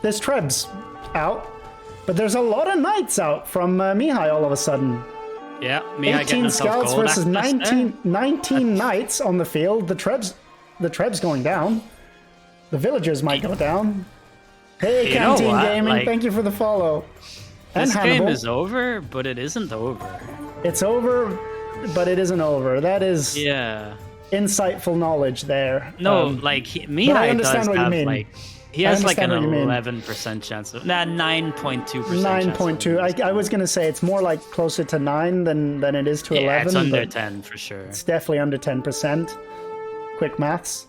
A: there's Trebs out, but there's a lot of knights out from Mihai all of a sudden.
B: Yeah, Mihai
A: 18
B: getting himself
A: scouts
B: gold
A: versus
B: access
A: 19 knights on the field. The Trebs going down. The villagers might go down. Hey,
B: You know
A: Canteen
B: what?
A: Gaming,
B: Like,
A: thank you for the follow. And
B: This
A: Hannibal.
B: game is over, but it isn't over.
A: It's over, but it isn't over. That is
B: Yeah.
A: insightful knowledge there.
B: No,
A: but
B: like
A: I
B: Mihai
A: understand
B: does
A: what you
B: have
A: mean.
B: like he has like an
A: understand what you mean.
B: 11% chance of 9.2%.
A: 9.2. I was gonna say it's more like closer to 9 than it is to 11.
B: Yeah, it's under
A: but
B: 10 for sure.
A: It's definitely under 10%. Quick maths.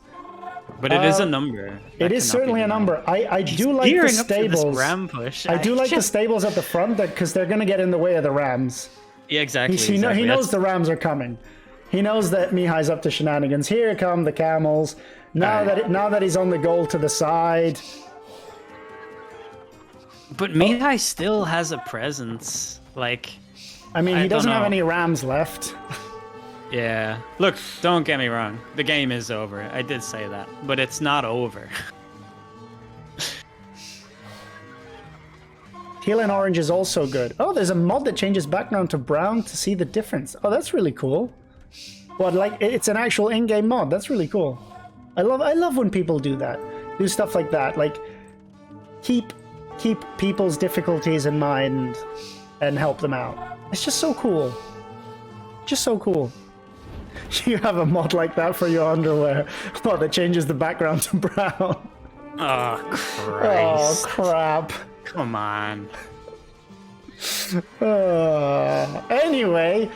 B: But it is a number.
A: It is certainly a number. I do like the
B: Gearing up for this
A: stables.
B: ram push.
A: I do like the stables at the front because they're going to get in the way of the Rams.
B: Yeah, exactly.
A: He knows the Rams are coming. He knows that Mihai's up to shenanigans. Here come the camels. Now that he's on the goal to the side.
B: But Mihai still has a presence. Like,
A: I mean, he
B: I don't
A: doesn't have
B: know.
A: any Rams left.
B: yeah. Look, don't get me wrong. The game is over. I did say that, but it's not over.
A: Teal and orange is also good. Oh, there's a mod that changes background to brown to see the difference. Oh, that's really cool. What, like, it's an actual in-game mod. That's really cool. I love when people do that. Do stuff like that. Like, keep people's difficulties in mind and help them out. It's just so cool. Just so cool. You have a mod like that for your underwear. Oh, that changes the background to brown.
B: Oh, Christ.
A: Oh, crap.
B: Come on.
A: Anyway,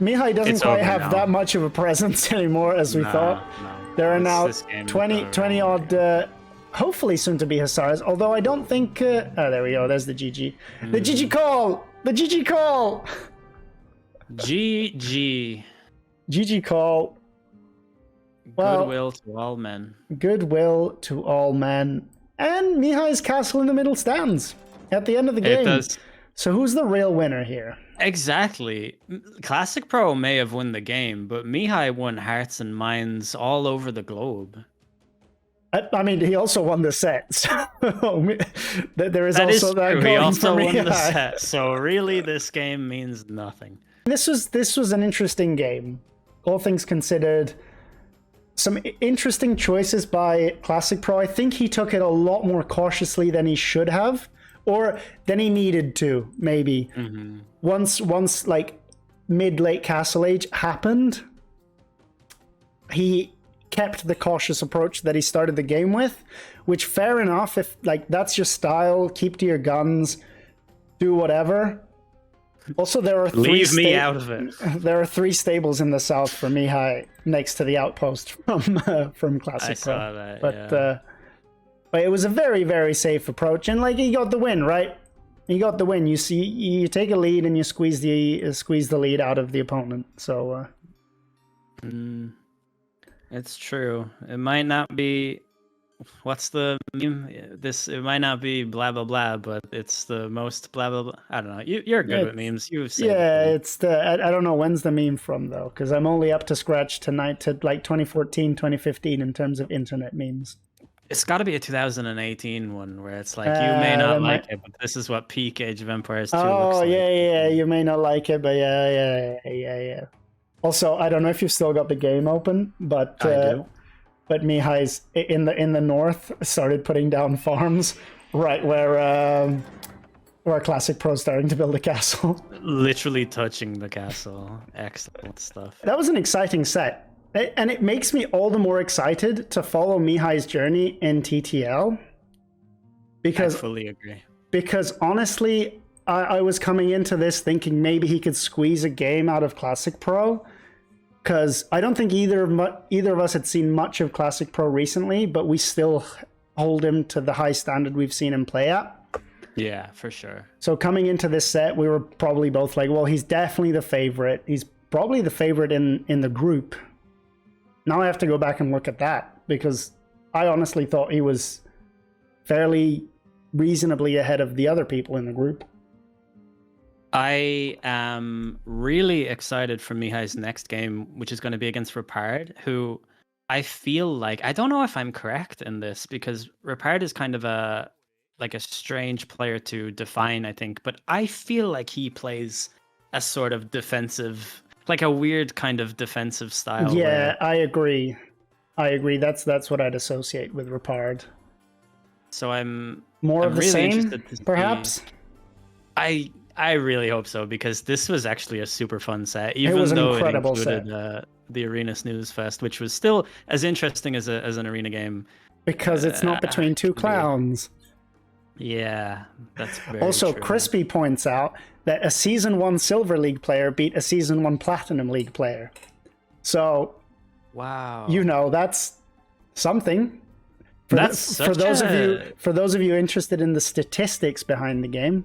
A: Mihai doesn't
B: It's
A: quite
B: over
A: have
B: now.
A: that much of a presence anymore as we thought.
B: No.
A: There are now
B: This game is
A: 20
B: over.
A: odd, hopefully soon to be Hussars, although I don't think... oh, there we go, there's the GG. The GG call! The GG call!
B: GG.
A: GG call. Well,
B: Goodwill to all men.
A: Goodwill to all men. And Mihai's castle in the middle stands at the end of the game.
B: It does.
A: So who's the real winner here?
B: Exactly. Classic Pro may have won the game, but Mihai won hearts and minds all over the globe.
A: I mean, he also won the set. So there is
B: That is
A: also that
B: true.
A: going
B: He also
A: for
B: won the
A: Mihai.
B: set. So really, this game means nothing.
A: This was an interesting game, all things considered. Some interesting choices by Classic Pro. I think he took it a lot more cautiously than he should have, or than he needed to. Maybe once like mid-late Castle Age happened, he kept the cautious approach that he started the game with, which fair enough. If like that's your style, keep to your guns, do whatever. Also, there are
B: Leave me out of it.
A: There are 3 stables in the south for Mihai next to the outpost from Classic
B: I
A: Pro.
B: saw that.
A: But it was a very, very safe approach, and like he got the win, right? He got the win. You see, you take a lead and you squeeze the lead out of the opponent. So
B: It's true. It might not be. What's the meme? It might not be blah blah blah, but it's the most blah blah blah. I don't know. You're good with memes. You've said
A: it's the I don't know when's the meme from though, because I'm only up to scratch tonight to like 2014, 2015 in terms of internet memes.
B: It's got to be a 2018 one where it's like you may not like it, but this is what peak Age of Empires 2 looks like.
A: Yeah. You may not like it, but yeah. Also, I don't know if you've still got the game open, but
B: I do.
A: But Mihai's in the north started putting down farms right where Classic Pro starting to build a castle.
B: Literally touching the castle. Excellent stuff.
A: That was an exciting set. And it makes me all the more excited to follow Mihai's journey in TTL. Because
B: I fully agree.
A: Because honestly, I was coming into this thinking maybe he could squeeze a game out of Classic Pro. Because I don't think either of us had seen much of Classic Pro recently, but we still hold him to the high standard we've seen him play at.
B: Yeah, for sure.
A: So coming into this set, we were probably both like, well, he's definitely the favorite. He's probably the favorite in the group. Now I have to go back and look at that, because I honestly thought he was fairly reasonably ahead of the other people in the group.
B: I am really excited for Mihai's next game, which is going to be against Ripard, who I feel like, I don't know if I'm correct in this, because Ripard is kind of a strange player to define, I think, but I feel like he plays a sort of defensive, like a weird kind of defensive style.
A: Yeah, I agree. That's what I'd associate with Ripard.
B: So I'm
A: more of the
B: really
A: same,
B: interested to
A: perhaps.
B: I really hope so, because this was actually a super fun set, even
A: it was an
B: though
A: incredible
B: it included the Arena Snooze Fest, which was still as interesting as an arena game.
A: Because it's not between 2 clowns.
B: Yeah, that's very
A: also
B: true.
A: Crispy points out that a Season 1 Silver League player beat a Season 1 Platinum League player. So,
B: wow,
A: that's something. For those of you interested in the statistics behind the game.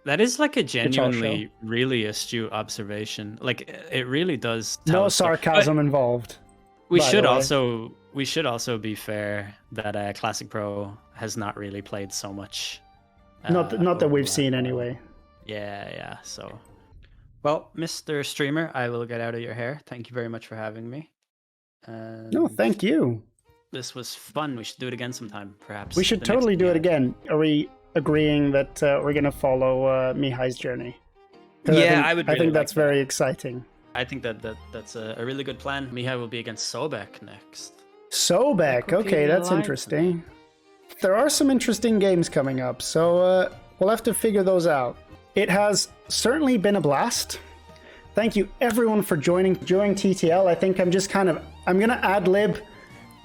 B: That is like a genuinely really astute observation. Like, it really does tell
A: no sarcasm involved.
B: We should also be fair that Classic Pro has not really played so much.
A: Not that we've seen anyway.
B: Yeah. So, well, Mr. Streamer, I will get out of your hair. Thank you very much for having me.
A: No, thank you.
B: This was fun. We should do it again sometime, perhaps.
A: We should totally do it again. Are we agreeing that we're going to follow Mihai's journey.
B: Yeah,
A: I
B: would.
A: I
B: Really
A: think that's
B: like that.
A: very exciting.
B: I think that's a really good plan. Mihai will be against Sobek next.
A: Sobek, okay, that's interesting. There are some interesting games coming up, so we'll have to figure those out. It has certainly been a blast. Thank you everyone for joining during TTL. I think I'm going to ad-lib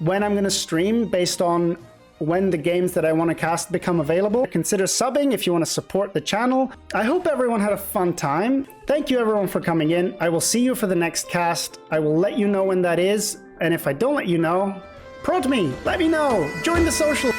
A: when I'm going to stream based on when the games that I want to cast become available. Consider subbing if you want to support the channel. I hope everyone had a fun time. Thank you everyone for coming in. I will see you for the next cast. I will let you know when that is. And if I don't let you know, prompt me, let me know. Join the social.